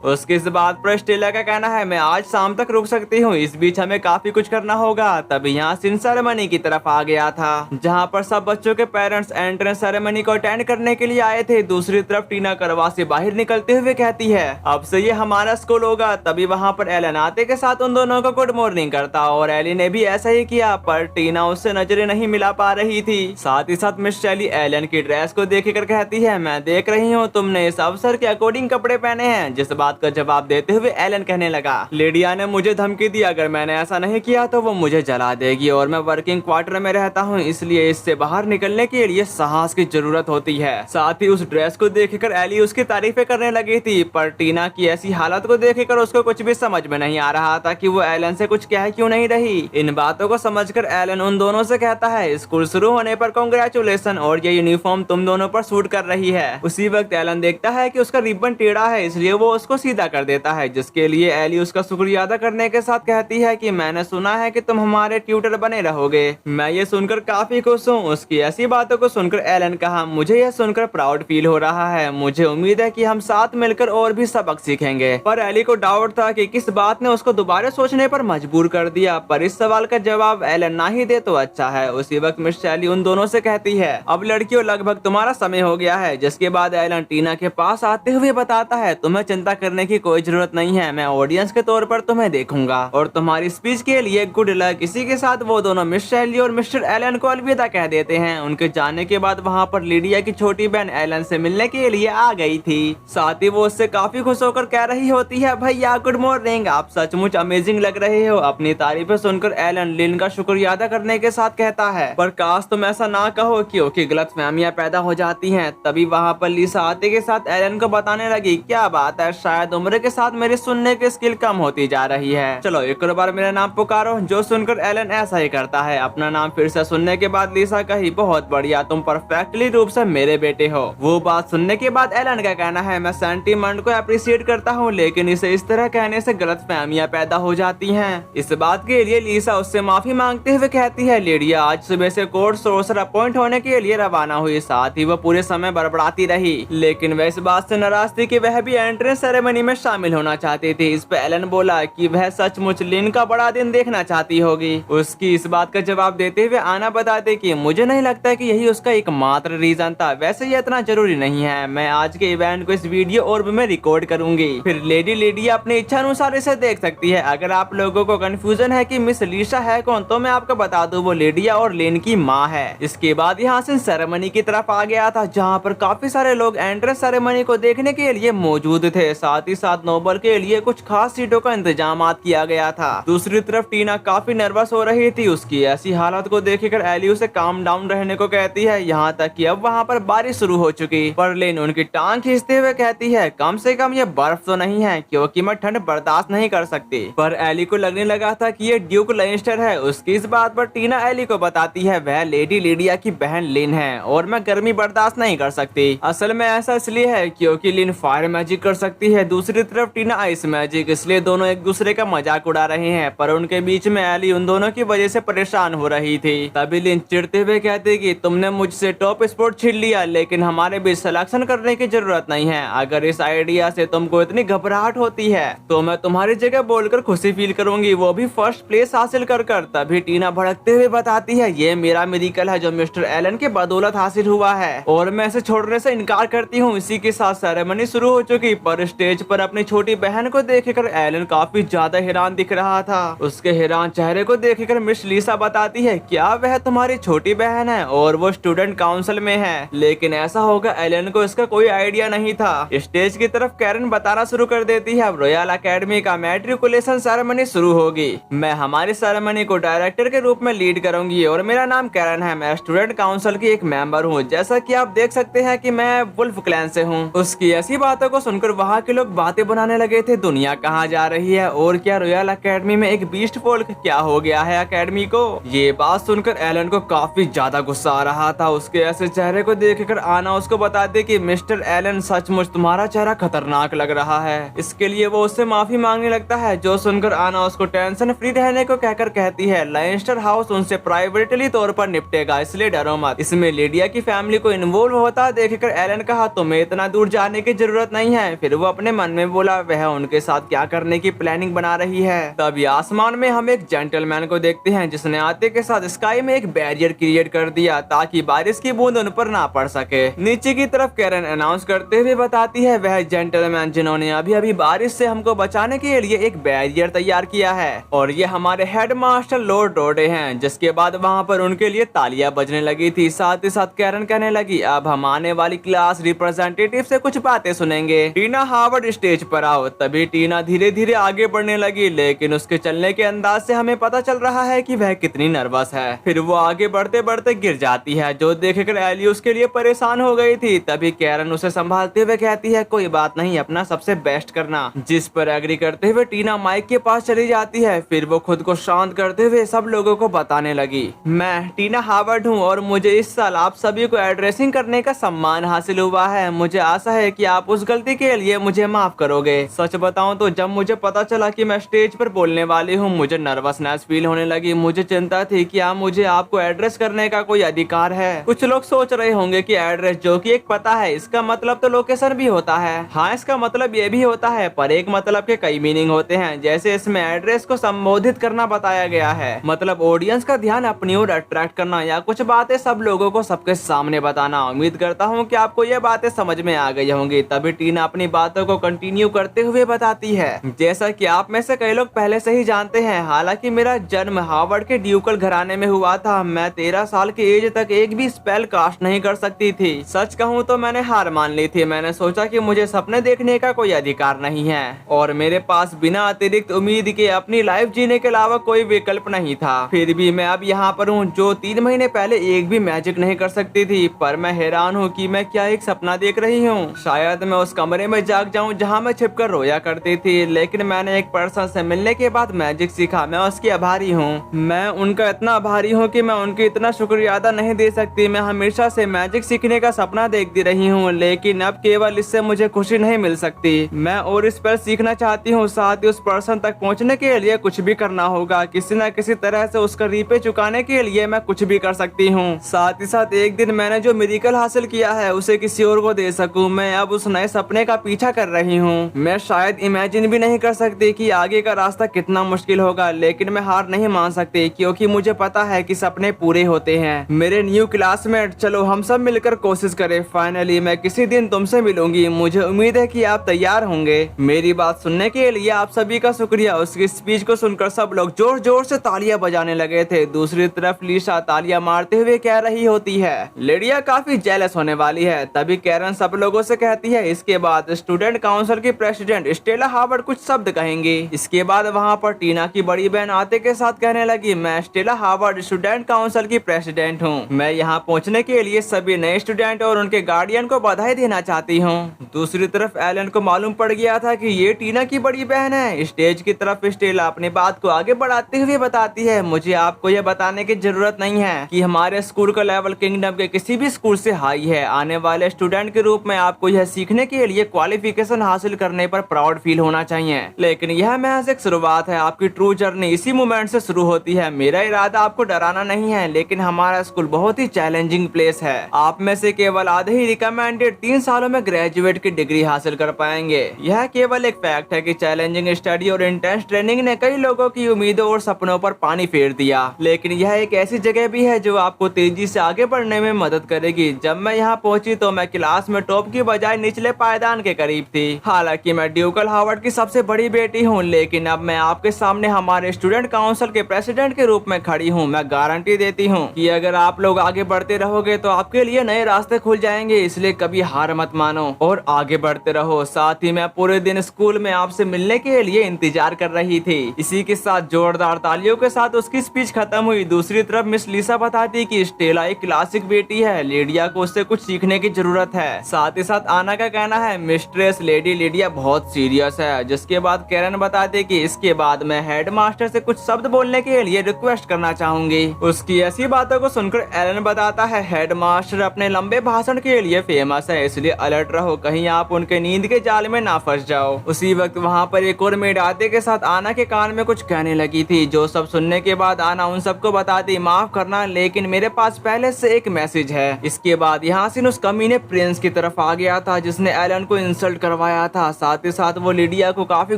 उसकी इस बात पर स्टेला का कहना है, मैं आज शाम तक रुक सकती हूँ, इस बीच हमें काफी कुछ करना होगा। तभी यहाँ सीन सेरेमनी की तरफ आ गया था, जहाँ पर सब बच्चों के पेरेंट्स एंट्रेंस सेरेमनी को अटेंड करने के लिए आए थे। दूसरी तरफ टीना करवा से बाहर निकलते हुए कहती है, अब से ये हमारा स्कूल होगा। तभी वहाँ पर एलन आते के साथ उन दोनों को गुड मॉर्निंग करता और एली ने भी ऐसा ही किया, पर टीना उससे नजरें नहीं मिला पा रही थी। साथ ही साथ मिस शैली एलन की ड्रेस को देखकर कहती है, मैं देख रही हूँ तुमने इस अवसर के अकॉर्डिंग कपड़े पहने हैं। जिस बात का जवाब देते हुए एलन कहने लगा, लेडिया ने मुझे धमकी दी, अगर मैंने ऐसा नहीं किया तो वो मुझे जला देगी और मैं वर्किंग क्वार्टर में रहता हूँ, इसलिए इससे बाहर निकलने के लिए साहस की जरूरत होती है। साथ ही उस ड्रेस को देखकर एली उसकी तारीफें करने लगी थी, पर टीना की ऐसी हालत को देखकर उसको कुछ भी समझ में नहीं आ रहा था कि वो एलन से कुछ कह क्यों नहीं रही। इन बातों को समझकर एलन उन दोनों से कहता है, स्कूल शुरू होने पर कांग्रेचुलेशन और ये यूनिफॉर्म तुम दोनों पर सूट कर रही है। उसी वक्त एलन देखता है कि उसका रिबन टेढ़ा है, इसलिए वो उसको सीधा कर देता है, जिसके लिए एली उसका शुक्रिया अदा करने के साथ कहती है कि मैंने सुना है कि तुम हमारे ट्यूटर बने रहोगे। मैं ये सुनकर काफी खुश हूँ। उसकी ऐसी बातों को सुनकर एलन कहा, मुझे यह सुनकर प्राउड फील हो रहा है। मुझे उम्मीद है कि हम साथ मिलकर और भी सबक सीखेंगे। पर एली को डाउट था कि किस बात ने उसको दोबारा सोचने पर मजबूर कर दिया, पर इस सवाल का जवाब एलन ना ही दे तो अच्छा है। उसी वक्त मिस शैली उन दोनों से कहती है, अब लड़कियों लगभग तुम्हारा समय हो गया है। जिसके बाद एलन टीना के पास आते हुए बताता है, तुम्हें चिंता करने की कोई जरूरत नहीं है, मैं ऑडियंस के तौर पर तुम्हें देखूंगा और तुम्हारी स्पीच के लिए गुड लक। इसी के साथ वो दोनों मिस शैली और मिस्टर एलन को अलविदा कह देते हैं। उनके जाने के बाद वहाँ पर लिडिया की छोटी बहन एलन से मिलने के लिए आ गई थी। साथ ही वो उससे काफी खुश होकर कह रही होती है, भैया गुड मॉर्निंग, आप सचमुच अमेजिंग लग रहे हो। अपनी तारीफें सुनकर एलन लिन का शुक्रिया अदा करने के साथ कहता है, पर काश तुम ऐसा ना कहो क्योंकि गलतफहमियां पैदा हो जाती हैं। तभी वहाँ पर लिसा आते के साथ एलन को बताने लगी, क्या बात है, शायद उम्र के साथ मेरे सुनने की स्किल कम होती जा रही है, चलो एक बार मेरा नाम पुकारो। जो सुनकर एलन ऐसा ही करता है। अपना नाम फिर से सुनने के बाद लिसा कही, बहुत बढ़िया, तुम परफेक्टली रूप से मेरे बेटे हो। वो बात सुनने के बाद एलन का कहना है, मैं सेंटीमेंट को अप्रिशिएट करता हूँ, लेकिन इसे इस तरह कहने से गलतफहमियां पैदा हो जाती हैं। इस बात के लिए लिसा उससे माफी मांगते हुए कहती है, लिडिया आज सुबह से कोर्ट सोर्सर अपॉइंट होने के लिए रवाना हुई। साथ ही वो पूरे समय बड़बड़ाती रही, लेकिन वह इस बात से नाराज थी कि वह भी एंट्रेंस सेरेमनी में शामिल होना चाहती थी। इस पे एलन बोला कि वह सचमुच लिन का बड़ा दिन देखना चाहती होगी। उसकी इस बात का जवाब देते हुए आना बताते कि मुझे नहीं लगता कि यही उसका एकमात्र रीजन था, वैसे ये इतना जरूरी नहीं है। मैं आज के इवेंट को इस वीडियो और में रिकॉर्ड करूंगी, फिर लेडी लिडिया अपनी इच्छा अनुसार इसे देख सकती है। अगर आप लोगों को कंफ्यूजन है कि मिस लिसा है कौन, तो मैं आपको बता दूं, वो लिडिया और लिन की माँ है। इसके बाद यहाँ से सेरेमनी की तरफ आ गया था, जहाँ पर काफी सारे लोग एंट्रेंस सेरेमनी को देखने के लिए मौजूद थे। साथ ही साथ नोबल के लिए कुछ खास सीटों का इंतजाम किया गया था। दूसरी तरफ टीना काफी नर्वस हो रही थी। उसकी ऐसी हालत को देखकर एली उसे काम डाउन रहने को कहती है, यहाँ तक कि अब वहाँ पर बारिश शुरू हो चुकी। पर लिन उनकी टांग खींचते हुए कहती है, कम से कम ये बर्फ तो नहीं है, क्योंकि मैं ठंड बर्दाश्त नहीं कर सकती। पर एली को लगने लगा था कि ये ड्यूक लेंस्टर है। उसकी इस बात पर टीना एली को बताती है, वह लेडी लिडिया की बहन लिन है और मैं गर्मी बर्दाश्त नहीं कर सकती। असल में ऐसा इसलिए है क्योंकि लिन फायर मैजिक कर सकती है, दूसरी तरफ टीना आइस मैजिक, इसलिए दोनों एक दूसरे का मजाक उड़ा रहे हैं। पर उनके बीच में एली उन दोनों की वजह से परेशान हो रही थी। तभी लिन चिढ़ते हुए कहती कि तुमने मुझसे टॉप स्पॉट छीन लिया, लेकिन हमारे बीच सिलेक्शन करने की जरूरत नहीं है। अगर इस आइडिया से तुमको इतनी घबराहट होती है तो मैं तुम्हारी जगह बोलकर खुशी फील करूंगी, वो भी फर्स्ट प्लेस हासिल कर। तभी टीना भड़कते हुए बताती है, ये मेरा मेडिकल है जो मिस्टर एलन के बदौलत हासिल हुआ है और मैं इसे छोड़ने से इनकार करती हूँ। इसी के साथ सेरेमनी शुरू हो चुकी, पर स्टेज स्टेज पर अपनी छोटी बहन को देखकर एलन काफी ज्यादा हैरान दिख रहा था। उसके हैरान चेहरे को देखकर मिस लीसा बताती है, क्या वह तुम्हारी छोटी बहन है और वो स्टूडेंट काउंसिल में है? लेकिन ऐसा होगा एलन को इसका कोई आइडिया नहीं था। स्टेज की तरफ कैरन बताना शुरू कर देती है, अब रॉयल एकेडमी का मैट्रिकुलेशन सेरेमनी शुरू होगी। मैं हमारी सेरेमनी को डायरेक्टर के रूप में लीड करूंगी और मेरा नाम कैरन है। मैं स्टूडेंट काउंसिल की एक मेंबर हूँ। जैसा कि आप देख सकते हैं कि मैं वुल्फ क्लैन से हूँ। उसकी ऐसी बातों को सुनकर वहाँ के लोग बातें बनाने लगे थे, दुनिया कहाँ जा रही है और क्या रॉयल एकेडमी में एक बीस्ट फोल्क, क्या हो गया है एकेडमी को? ये बात सुनकर एलन को काफी ज्यादा गुस्सा आ रहा था। उसके ऐसे चेहरे को देखकर आना उसको बताते कि मिस्टर एलन सचमुच तुम्हारा चेहरा खतरनाक लग रहा है। इसके लिए वो उससे माफी मांगने लगता है, जो सुनकर आना उसको टेंशन फ्री रहने को कहकर कहती है लाइंस्टर हाउस उनसे प्राइवेटली तौर पर निपटेगा, इसलिए डरो मत। इसमें लिडिया की फैमिली को इन्वॉल्व होता देखकर एलन कहा, तुम्हें इतना दूर जाने की जरूरत नहीं है। फिर वो अपने मन में बोला वह उनके साथ क्या करने की प्लानिंग बना रही है। तभी आसमान में हम एक जेंटलमैन को देखते हैं जिसने आते के साथ स्काई में एक बैरियर क्रिएट कर दिया ताकि बारिश की बूंद उन पर ना पड़ सके। नीचे की तरफ कैरन अनाउंस करते हुए बताती है वह जेंटलमैन जिन्होंने अभी अभी बारिश से हमको बचाने के लिए एक बैरियर तैयार किया है और ये हमारे हेड मास्टर लॉर्ड रोडे हैं। जिसके बाद वहाँ पर उनके लिए तालियां बजने लगी थी। साथ ही साथ कैरन कहने लगी, अब हम आने वाली क्लास रिप्रेजेंटेटिव से कुछ बातें सुनेंगे। टीना हार्वर्ड स्टेज पर आओ। तभी टीना धीरे धीरे आगे बढ़ने लगी, लेकिन उसके चलने के अंदाज से हमें पता चल रहा है कि वह कितनी नर्वस है। फिर वो आगे बढ़ते बढ़ते गिर जाती है, जो देखकर एली उसके लिए परेशान हो गई थी। तभी कैरन उसे संभालते हुए कहती है, कोई बात नहीं, अपना सबसे बेस्ट करना। जिस पर एग्री करते हुए टीना माइक के पास चली जाती है। फिर वो खुद को शांत करते हुए सब लोगों को बताने लगी, मैं टीना हार्वर्ड हूँ और मुझे इस साल आप सभी को एड्रेसिंग करने का सम्मान हासिल हुआ है। मुझे आशा है कि आप उस गलती के लिए मुझे माफ करोगे। सच बताऊं तो जब मुझे पता चला कि मैं स्टेज पर बोलने वाली हूँ, मुझे नर्वसनेस फील होने लगी। मुझे चिंता थी कि मुझे आपको एड्रेस करने का कोई अधिकार है। कुछ लोग सोच रहे होंगे कि एड्रेस जो कि एक पता है, इसका मतलब तो लोकेशन भी होता है। हाँ, इसका मतलब ये भी होता है, पर एक मतलब के कई मीनिंग होते हैं। जैसे इसमें एड्रेस को संबोधित करना बताया गया है, मतलब ऑडियंस का ध्यान अपनी ओर अट्रैक्ट करना या कुछ बातें सब लोगों को सबके सामने बताना। उम्मीद करता हूँ कि आपको ये बातें समझ में आ गई होंगी। तभी टीना अपनी बातों को कंटिन्यू करते हुए बताती है, जैसा कि आप में से कई लोग पहले से ही जानते हैं, हालांकि मेरा जन्म हार्वर्ड के ड्यूकल घराने में हुआ था। मैं 13 साल की एज तक एक भी स्पेल कास्ट नहीं कर सकती थी। सच कहूँ तो मैंने हार मान ली थी। मैंने सोचा कि मुझे सपने देखने का कोई अधिकार नहीं है और मेरे पास बिना अतिरिक्त उम्मीद के अपनी लाइफ जीने के अलावा कोई विकल्प नहीं था। फिर भी मैं अब यहाँ पर हूँ, जो 3 महीने पहले एक भी मैजिक नहीं कर सकती थी। पर मैं हैरान हूँ कि मैं क्या एक सपना देख रही हूँ। शायद मैं उस कमरे में जाग जाऊँ जहाँ मैं छिपकर रोया करती थी, लेकिन मैंने एक पर्सन से मिलने के बाद मैजिक सीखा। मैं उसकी आभारी हूँ। मैं उनका इतना आभारी हूँ कि मैं उनकी इतना शुक्रिया अदा नहीं दे सकती। मैं हमेशा से मैजिक सीखने का सपना देखती रही हूँ, लेकिन अब केवल इससे मुझे खुशी नहीं मिल सकती। मैं और स्पेल सीखना चाहती हूँ। साथ ही उस पर्सन तक पहुँचने के लिए कुछ भी करना होगा। किसी न किसी तरह से उसका रीपे चुकाने के लिए मैं कुछ भी कर सकती हूँ। साथ ही साथ एक दिन मैंने जो मिरेकल हासिल किया है उसे किसी और को दे सकूं। मैं अब उस नए सपने का पीछा कर रही हूँ। मैं शायद इमेजिन भी नहीं कर सकती कि आगे का रास्ता कितना मुश्किल होगा, लेकिन मैं हार नहीं मान सकती क्योंकि मुझे पता है कि सपने पूरे होते हैं। मेरे न्यू क्लासमेट, चलो हम सब मिलकर कोशिश करें। फाइनली मैं किसी दिन तुमसे मिलूंगी। मुझे उम्मीद है कि आप तैयार होंगे। मेरी बात सुनने के लिए आप सभी का शुक्रिया। उसकी स्पीच को सुनकर सब लोग जोर जोर से तालियां बजाने लगे थे। दूसरी तरफ लीसा तालियां मारते हुए कह रही होती है, लिडिया काफी जेलस होने वाली है। तभी कैरन सब लोगों से कहती है, इसके बाद स्टूडेंट काउंसिल की प्रेसिडेंट स्टेला हार्वर्ड कुछ शब्द कहेंगी। इसके बाद वहाँ पर टीना की बड़ी बहन आते के साथ कहने लगी, मैं स्टेला हार्वर्ड स्टूडेंट काउंसिल की प्रेसिडेंट हूँ। मैं यहाँ पहुँचने के लिए सभी नए स्टूडेंट और उनके गार्डियन को बधाई देना चाहती हूँ। दूसरी तरफ एलन को मालूम पड़ गया था कि ये टीना की बड़ी बहन है। स्टेज की तरफ स्टेला अपनी बात को आगे बढ़ाते हुए बताती है, मुझे आपको यह बताने की जरूरत नहीं है कि हमारे स्कूल का लेवल किंगडम के किसी भी स्कूल से हाई है। आने वाले स्टूडेंट के रूप में आपको यह सीखने के लिए क्वालिफिकेशन हासिल करने पर प्राउड फील होना चाहिए, लेकिन यह महज एक शुरुआत है। आपकी ट्रू जर्नी इसी मोमेंट से शुरू होती है। मेरा इरादा आपको डराना नहीं है, लेकिन हमारा स्कूल बहुत ही चैलेंजिंग प्लेस है। आप में से केवल आधे ही रिकमेंडेड 3 सालों में ग्रेजुएट की डिग्री हासिल कर पाएंगे। यह केवल एक फैक्ट है कि चैलेंजिंग स्टडी और इंटेंस ट्रेनिंग ने कई लोगों की उम्मीदों और सपनों पर पानी फेर दिया, लेकिन यह एक ऐसी जगह भी है जो आपको तेजी से आगे बढ़ने में मदद करेगी। जब मैं यहाँ पहुंची तो मैं क्लास में टॉप की बजाय निचले पायदान के करीब थी। थी। हालांकि मैं ड्यूकल हावर्ड की सबसे बड़ी बेटी हूँ, लेकिन अब मैं आपके सामने हमारे स्टूडेंट काउंसिल के प्रेसिडेंट के रूप में खड़ी हूँ। मैं गारंटी देती हूँ कि अगर आप लोग आगे बढ़ते रहोगे तो आपके लिए नए रास्ते खुल जाएंगे, इसलिए कभी हार मत मानो और आगे बढ़ते रहो। साथ ही मैं पूरे दिन स्कूल में आपसे मिलने के लिए इंतजार कर रही थी। इसी के साथ जोरदार तालियों के साथ उसकी स्पीच खत्म हुई। दूसरी तरफ मिस लिसा बताती कि स्टेला एक क्लासिक बेटी है, लिडिया को उससे कुछ सीखने की जरूरत है। साथ ही साथ आना का कहना है मिस्ट्रेस लेडी लिडिया बहुत सीरियस है। जिसके बाद कैरन बताते कि इसके बाद मैं हेडमास्टर से कुछ शब्द बोलने के लिए रिक्वेस्ट करना चाहूंगी। उसकी ऐसी बातों को सुनकर एलन बताता है हेडमास्टर अपने लंबे भाषण के लिए फेमस है, इसलिए अलर्ट रहो, कहीं आप उनके नींद के जाल में ना फंस जाओ। उसी वक्त वहाँ पर एक और मेड आते के साथ आना के कान में कुछ कहने लगी थी, जो सब सुनने के बाद आना उन सबको बताती माफ करना लेकिन मेरे पास पहले से एक मैसेज है। इसके बाद यहाँ से उस कमीने प्रिंस की तरफ आ गया था जिसने एलन को इंसल्ट करवाया था। साथ ही साथ वो लिडिया को काफी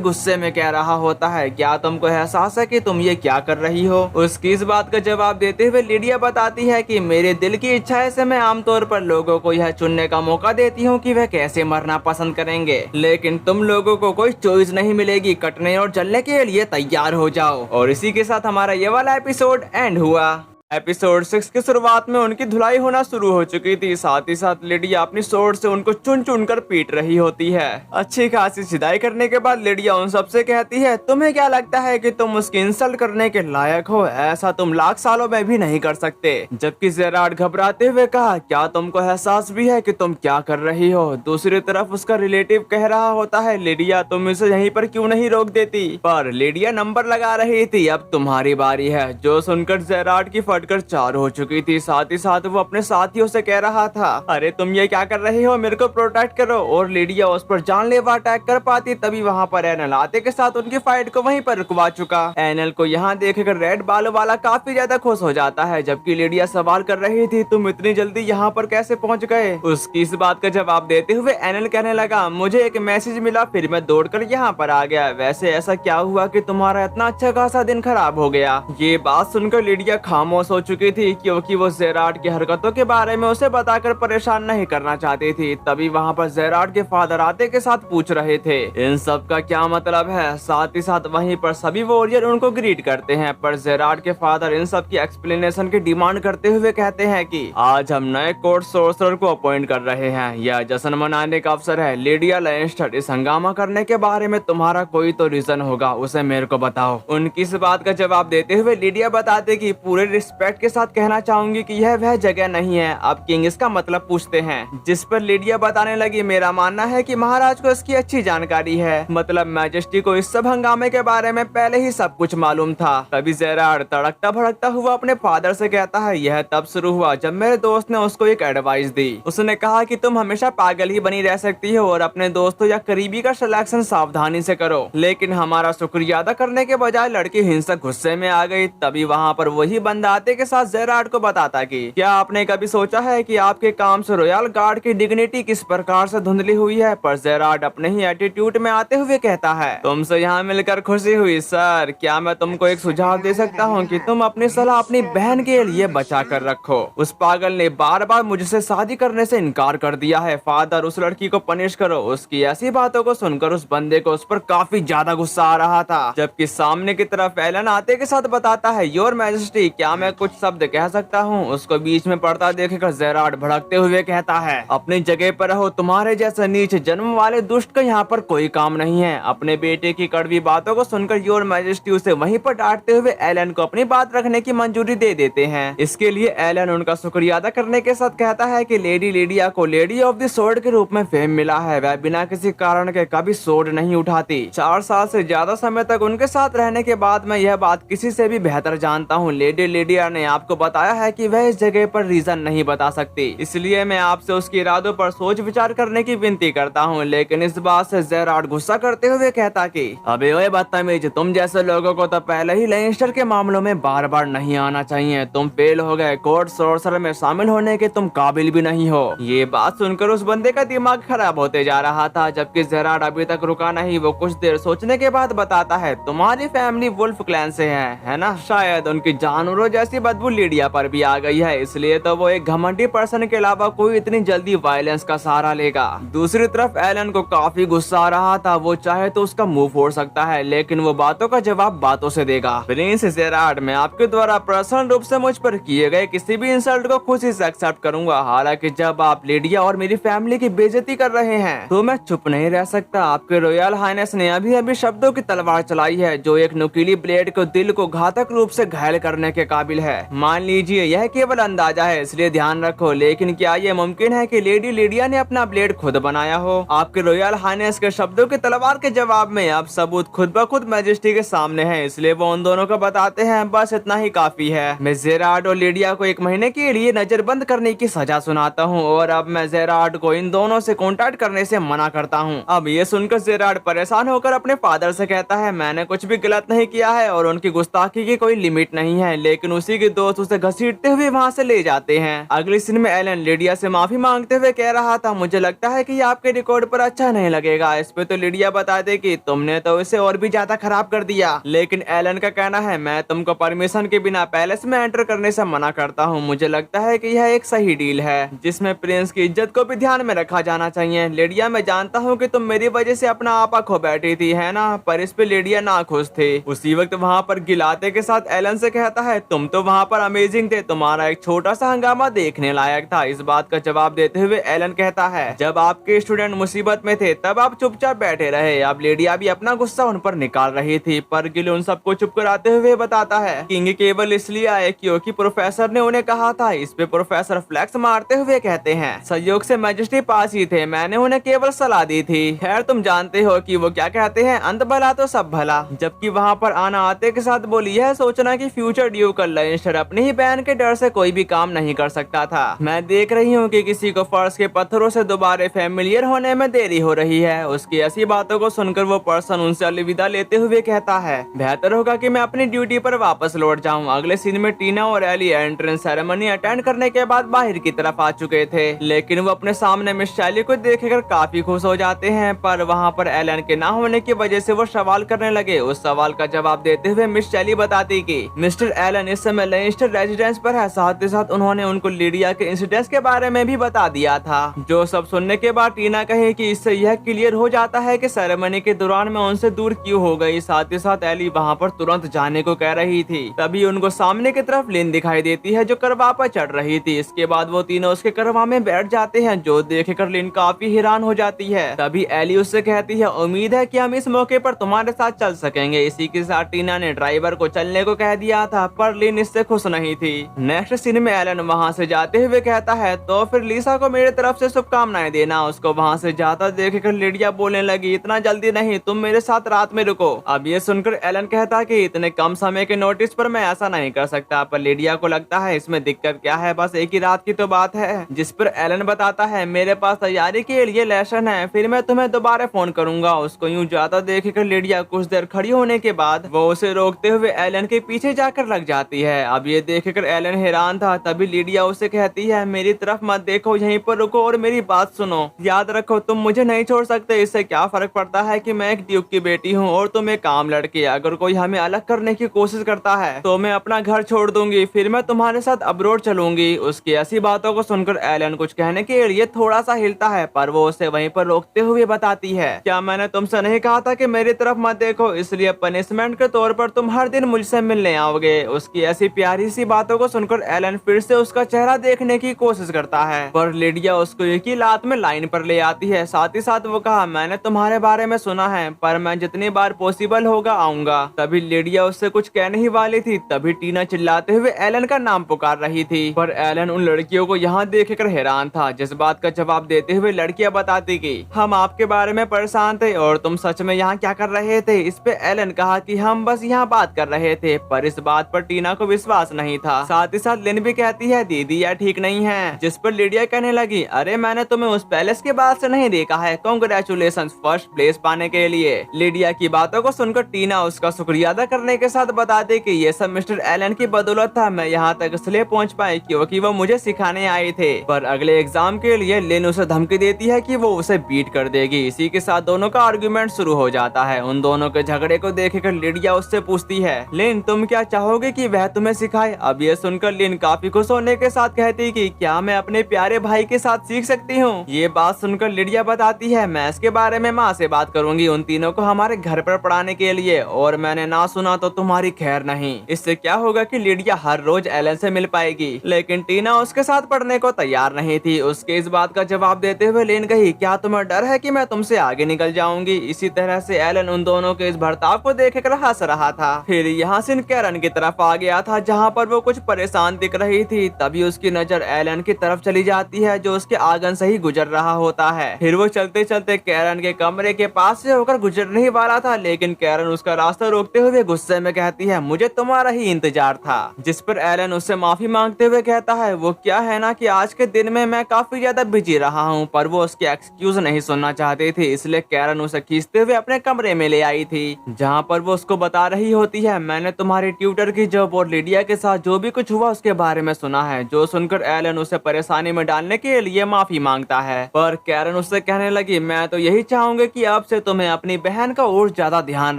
गुस्से में कह रहा होता है क्या तुमको एहसास है कि तुम ये क्या कर रही हो। उसकी इस बात का जवाब देते हुए लिडिया बताती है कि मेरे दिल की इच्छा से मैं आमतौर पर लोगों को यह चुनने का मौका देती हूँ कि वह कैसे मरना पसंद करेंगे, लेकिन तुम लोगों को कोई चॉइस नहीं मिलेगी, कटने और जलने के लिए तैयार हो जाओ। और इसी के साथ हमारा ये वाला एपिसोड एंड हुआ। एपिसोड 6 की शुरुआत में उनकी धुलाई होना शुरू हो चुकी थी। साथ ही साथ लिडिया अपनी सोर्ड से उनको चुन चुन कर पीट रही होती है। अच्छी खासी सिदाई करने के बाद लिडिया उन सबसे कहती है तुम्हें क्या लगता है कि तुम उसकी इंसल्ट करने के लायक हो, ऐसा तुम लाख सालों में भी नहीं कर सकते। जबकि जेरार्ड घबराते हुए कहा क्या तुमको एहसास भी है कि तुम क्या कर रही हो। दूसरी तरफ उसका रिलेटिव कह रहा होता है लिडिया तुम इसे यहीं पर क्यों नहीं रोक देती, पर लिडिया नंबर लगा रही थी अब तुम्हारी बारी है। जो सुनकर जेरार्ड की फटकर चार हो चुकी थी। साथ ही साथ वो अपने साथियों से कह रहा था अरे तुम ये क्या कर रही हो, मेरे को प्रोटेक्ट करो। और लिडिया उस पर जानलेवा अटैक कर पाती तभी वहाँ पर एनल आते के साथ उनकी फाइट को वहीं पर रुकवा चुका। एनल को यहाँ देखकर रेड बालों वाला काफी ज्यादा खुश हो जाता है, जबकि लिडिया सवाल कर रही थी तुम इतनी जल्दी यहाँ पर कैसे पहुँच गए। उसकी इस बात का जवाब देते हुए एनल कहने लगा मुझे एक मैसेज मिला फिर मैं दौड़कर यहाँ पर आ गया। वैसे ऐसा क्या हुआ कि तुम्हारा इतना अच्छा खासा दिन खराब हो गया। ये बात सुनकर लिडिया खामोश हो चुकी थी क्योंकि वो जेरार्ड की हरकतों के बारे में उसे बताकर परेशान नहीं करना चाहती थी। तभी वहाँ पर जेरार्ड के फादर आते के साथ पूछ रहे थे इन सब का क्या मतलब है। साथ ही साथ वहीं पर सभी वॉरियर उनको ग्रीट करते हैं, पर जेरार्ड के फादर इन सब की एक्सप्लेनेशन की डिमांड करते हुए कहते हैं कि आज हम नए कोर्ट सोर्सर को अपॉइंट कर रहे हैं, यह जश्न मनाने का अवसर है। लिडिया लैनिस्टर इस हंगामा करने के बारे में तुम्हारा कोई तो रीजन होगा, उसे मेरे को बताओ। उनकी इस बात का जवाब देते हुए लिडिया बताते कि पूरे रिस्पेक्ट के साथ कहना चाहूंगी कि यह वह जगह नहीं है। अब किंग इसका मतलब पूछते हैं, जिस पर लिडिया बताने लगी मेरा मानना है कि महाराज को इसकी अच्छी जानकारी है, मतलब मैजेस्टी को इस सब हंगामे के बारे में पहले ही सब कुछ मालूम था। तभी जेरार्ड तड़कता भड़कता हुआ अपने फादर से कहता है यह तब शुरू हुआ जब मेरे दोस्त ने उसको एक एडवाइस दी। उसने कहा कि तुम हमेशा पागल ही बनी रह सकती हो और अपने दोस्तों या करीबी का सिलेक्शन सावधानी से करो, लेकिन हमारा शुक्रिया अदा करने के बजाय लड़की हिंसक गुस्से में आ गई। तभी वहाँ पर वही बंदा आते के साथ जेरार्ड को बताता कि क्या आपने कभी सोचा है कि आपके काम से रॉयल गार्ड की डिग्निटी किस प्रकार से धुंधली हुई है। पर जेरार्ड अपने ही एटीट्यूड में आते हुए कहता है तुमसे यहाँ मिलकर खुशी हुई सर, क्या मैं तुमको एक सुझाव दे सकता हूँ कि तुम अपनी सलाह अपनी बहन के लिए बचा कर रखो। उस पागल ने बार बार मुझसे शादी करने से इनकार कर दिया है, फादर उस लड़की को पनिश करो। उसकी ऐसी बातों को सुनकर उस बंदे को उस पर काफी ज्यादा गुस्सा आ रहा था, जबकि सामने की तरफ एलन आते के साथ बताता है योर मैजेस्टी क्या मैं कुछ शब्द कह सकता हूँ। उसको बीच में पड़ता देखकर जेरार्ड भड़कते हुए कहता है अपनी जगह पर रहो, तुम्हारे जैसे नीच जन्म वाले दुष्ट का यहाँ पर कोई काम नहीं है। अपने बेटे की कड़वी बातों को सुनकर योर मैजेस्टी उसे वहीं पर डांटते हुए एलन को अपनी बात रखने की मंजूरी दे देते हैं। इसके लिए एलन उनका शुक्रिया अदा करने के साथ कहता है कि लेडी लिडिया को लेडी ऑफ द सोर्ड के रूप में फेम मिला है, वह बिना किसी कारण के कभी सोर्ड नहीं उठाती। 4 साल से ज्यादा समय तक उनके साथ रहने के बाद मैं यह बात किसी से भी बेहतर जानता हूँ। लेडी लिडिया ने आपको बताया है कि वह इस जगह पर रीजन नहीं बता सकती, इसलिए मैं आपसे उसके इरादों पर सोच विचार करने की विनती करता हूँ। लेकिन इस बात से जेरार्ड गुस्सा करते हुए कहता कि अबे ओए बदतमीज, तुम जैसे लोगों को तो पहले ही लैनिस्टर के मामलों में बार बार नहीं आना चाहिए, तुम फेल हो गए, कोर्ट सोर्सर में शामिल होने के तुम काबिल भी नहीं हो। ये बात सुनकर उस बंदे का दिमाग खराब होते जा रहा था, जबकि जेरार्ड अभी तक रुका नहीं। वो कुछ देर सोचने के बाद बताता है तुम्हारी फैमिली वुल्फ क्लैन से है ना, शायद उनकी जानवरों जैसी जैसी बदबू लीडिया पर भी आ गई है, इसलिए तो वो एक घमंडी पर्सन के अलावा कोई इतनी जल्दी वायलेंस का सहारा लेगा। दूसरी तरफ एलन को काफी गुस्सा आ रहा था। वो चाहे तो उसका मुंह फोड़ सकता है, लेकिन वो बातों का जवाब बातों से देगा। प्रिंस जेरार्ड, मैं आपके द्वारा पर्सनल रूप से मुझ पर किए गए किसी भी इंसल्ट को खुशी से एक्सेप्ट करूंगा। हालांकि जब आप लीडिया और मेरी फैमिली की बेइज्जती कर रहे हैं तो मैं चुप नहीं रह सकता। आपके रॉयल हाइनेस ने अभी अभी शब्दों की तलवार चलाई है, जो एक नुकीली ब्लेड को दिल को घातक रूप से घायल करने के काबिल है। मान लीजिए यह केवल अंदाजा है, इसलिए ध्यान रखो, लेकिन क्या ये मुमकिन है कि लेडी लीडिया ने अपना ब्लेड खुद बनाया हो? आपके रॉयल हाइनेस के शब्दों की तलवार के जवाब में अब सबूत खुद ब खुद मैजेस्टी के सामने है, इसलिए वो उन दोनों को बताते हैं। बस इतना ही काफी है। मैं जेरार्ड और लीडिया को 1 महीने के लिए नजरबंद करने की सजा सुनाता हूँ और अब मैं जेरार्ड को इन दोनों से कॉन्टैक्ट करने से मना करता हूँ। अब ये सुनकर जेरार्ड परेशान होकर अपने फादर से कहता है, मैंने कुछ भी गलत नहीं किया है और उनकी गुस्ताखी की कोई लिमिट नहीं है, लेकिन उसी के दोस्त उसे घसीटते हुए वहाँ से ले जाते हैं। अगली सीन में एलन लीडिया से माफी मांगते हुए कह रहा था, मुझे लगता है कि ये आपके रिकॉर्ड पर अच्छा नहीं लगेगा। इस पे तो लीडिया बताते कि तुमने तो इसे और भी ज्यादा खराब कर दिया, लेकिन एलन का कहना है, मैं तुमको परमिशन के बिना पैलेस में एंटर करने से मना करता हूँ। मुझे लगता है कि यह एक सही डील है जिसमें प्रिंस की इज्जत को भी ध्यान में रखा जाना चाहिए। लीडिया, मैं जानता हूँ कि तुम मेरी वजह से अपना आपा खो बैठी थी, है ना? पर इस पे लीडिया ना खुश थी। उसी वक्त वहाँ पर गिलाते के साथ एलन से कहता है, तुम तो वहाँ पर अमेजिंग थे, तुम्हारा एक छोटा सा हंगामा देखने लायक था। इस बात का जवाब देते हुए एलन कहता है, जब आपके स्टूडेंट मुसीबत में थे तब आप चुपचाप बैठे रहे। अब लीडिया भी अपना गुस्सा उन पर निकाल रही थी, पर गिल उन सबको चुप कराते हुए बताता है, किंग केवल इसलिए आए क्योंकि प्रोफेसर ने उन्हें कहा था। इस पे प्रोफेसर फ्लैक्स मारते हुए कहते हैं, संयोग से मैजेस्टी पास ही थे, मैंने उन्हें केवल सलाह दी थी। खैर तुम जानते हो कि वो क्या कहते हैं, अंत भला तो सब भला। जबकि वहाँ पर आना आते के साथ बोली, यह सोचना कि फ्यूचर ड्यूक लेंस्टर अपने ही बहन के डर से कोई भी काम नहीं कर सकता था। मैं देख रही हूँ कि किसी को फर्श के पत्थरों से दोबारा फेमिलियर होने में देरी हो रही है। उसकी ऐसी बातों को सुनकर वो पर्सन उनसे अलविदा लेते हुए कहता है, बेहतर होगा कि मैं अपनी ड्यूटी पर वापस लौट जाऊँ। अगले सीन में टीना और एली एंट्रेंस सेरेमनी अटेंड करने के बाद बाहर की तरफ आ चुके थे, लेकिन वो अपने सामने मिस शैली को देखकर काफी खुश हो जाते हैं। पर वहाँ पर एलन के ना होने की वजह से वो सवाल करने लगे। उस सवाल का जवाब देते हुए मिस शैली बताती कि मिस्टर एलन इस समय लेंस्टर रेजिडेंस पर है। साथ ही साथ उन्होंने उनको लीडिया के इंसिडेंट्स के बारे में भी बता दिया था। जो सब सुनने के बाद टीना कहे कि इससे यह क्लियर हो जाता है कि सेरेमनी के दौरान मैं उनसे दूर क्यों हो गई। साथ ही साथ एली वहाँ पर तुरंत जाने को कह रही थी, तभी उनको सामने की तरफ लिन दिखाई देती है जो करवा पर चढ़ रही थी। इसके बाद वो तीनों उसके करवा में बैठ जाते हैं, जो देखकर लिन काफी हैरान हो जाती है। तभी एली उससे कहती है, उम्मीद है कि हम इस मौके पर तुम्हारे साथ चल सकेंगे। इसी के साथ टीना ने ड्राइवर को चलने को कह दिया था, पर लिन इससे खुश नहीं थी। नेक्स्ट सीन में एलन वहाँ से जाते हुए कहता है, तो फिर लिसा को मेरे तरफ से शुभकामनाएं देना। उसको वहाँ से जाता देखकर लीडिया बोलने लगी, इतना जल्दी नहीं, तुम मेरे साथ रात में रुको। अब ये सुनकर एलन कहता कि इतने कम समय के नोटिस पर मैं ऐसा नहीं कर सकता। पर लीडिया को लगता है इसमें दिक्कत क्या है, बस एक ही रात की तो बात है। जिस पर एलन बताता है, मेरे पास तैयारी के लिए लेसन है, फिर मैं तुम्हें दोबारा फोन करूंगा। उसको यूं जाता देखकर लीडिया कुछ देर खड़ी होने के बाद वो उसे रोकते हुए एलन के पीछे जाकर लग जाती है। अब ये देखकर एलन हैरान था। तभी लीडिया उसे कहती है, मेरी तरफ मत देखो, यहीं पर रुको और मेरी बात सुनो। याद रखो तुम मुझे नहीं छोड़ सकते। इससे क्या फर्क पड़ता है कि मैं एक ड्यूक की बेटी हूँ और तुम एक आम लड़की। अगर कोई हमें अलग करने की कोशिश करता है तो मैं अपना घर छोड़ दूंगी, फिर मैं तुम्हारे साथ अब्रोड चलूंगी। उसकी ऐसी बातों को सुनकर एलन कुछ कहने के लिए थोड़ा सा हिलता है, पर वो उसे वहीं पर रोकते हुए बताती है, क्या मैंने तुमसे नहीं कहा था कि मेरी तरफ मत देखो, इसलिए पनिशमेंट के तौर पर तुम हर दिन मुझसे मिलने आओगे। उसकी ऐसी प्यारी सी बातों को सुनकर एलन फिर से उसका चेहरा देखने की कोशिश करता है, पर लीडिया उसको एक ही लात में लाइन पर ले आती है। साथ ही साथ वो कहा, मैंने तुम्हारे बारे में सुना है, पर मैं जितनी बार पॉसिबल होगा आऊंगा। तभी लीडिया उससे कुछ कहने ही वाली थी, तभी टीना चिल्लाते हुए एलन का नाम पुकार रही थी। पर एलन उन लड़कियों को यहाँ देखकर हैरान था। जिस बात का जवाब देते हुए लड़कियां बताती कि हम आपके बारे में परेशान थे और तुम सच में यहाँ क्या कर रहे थे। इस पे एलन कहा कि हम बस यहाँ बात कर रहे थे, पर इस बात पर टीना को विश्वास नहीं था। साथ ही साथ लिन भी कहती है, दीदी यह ठीक नहीं है। जिस पर लीडिया कहने लगी, अरे मैंने तुम्हें उस पैलेस के बाद से नहीं देखा है, कांग्रेचुलेशंस फर्स्ट प्लेस पाने के लिए। लीडिया की बातों को सुनकर टीना उसका शुक्रिया अदा करने के साथ बताते कि ये सब मिस्टर एलन की बदौलत था। मैं यहाँ तक इसलिए पहुँच पाई क्योंकि वो मुझे सिखाने आए थे। पर अगले एग्जाम के लिए लिन उसे धमकी देती है कि वो उसे बीट कर देगी। इसी के साथ दोनों का आर्गुमेंट शुरू हो जाता है। उन दोनों के झगड़े को देखकर लीडिया उससे पूछती है, लिन तुम क्या चाहोगे कि वह तुम्हें सिखाए। अब ये सुनकर लिन काफी खुश होने के साथ कहती कि क्या मैं अपने प्यारे भाई के साथ सीख सकती हूँ। ये बात सुनकर लिडिया बताती है मैं इसके बारे में माँ से बात करूंगी, उन तीनों को हमारे घर पर पढ़ाने के लिए, और मैंने ना सुना तो तुम्हारी खैर नहीं। इससे क्या होगा कि लिडिया हर रोज एलन से मिल पाएगी, लेकिन टीना उसके साथ पढ़ने को तैयार नहीं थी। उसके इस बात का जवाब देते हुए लिन कही क्या तुम्हें डर है कि मैं तुमसे आगे निकल जाऊंगी। इसी तरह से एलन उन दोनों के इस बर्ताव को देखकर हंस रहा था। फिर यहाँ से कैरन की तरफ आ गया था जहाँ पर वो कुछ परेशान दिख रही थी। तभी उसकी नजर एलन की तरफ चली जाती है जो उसके आंगन से ही गुजर रहा होता है। फिर वो चलते चलते कैरन के कमरे के पास से होकर गुजरने ही वाला था, लेकिन कैरन उसका रास्ता रोकते हुए गुस्से में कहती है मुझे तुम्हारा ही इंतजार था। जिस पर एलन उससे माफी मांगते हुए कहता है वो क्या है ना कि आज के दिन में मैं काफी ज्यादा बिजी रहा हूँ, पर वो उसके एक्सक्यूज नहीं सुनना चाहती थी। इसलिए कैरन उसे खींचते हुए अपने कमरे में ले आई थी जहाँ पर वो उसको बता रही होती है मैंने तुम्हारे ट्यूटर की जॉब और लिडिया के साथ जो भी कुछ हुआ उसके बारे में सुना है। जो सुनकर एलन उसे परेशानी में डालने के लिए माफी मांगता है, पर कैरन उससे कहने लगी मैं तो यही चाहूंगी कि अब से तुम्हें अपनी बहन का और ज्यादा ध्यान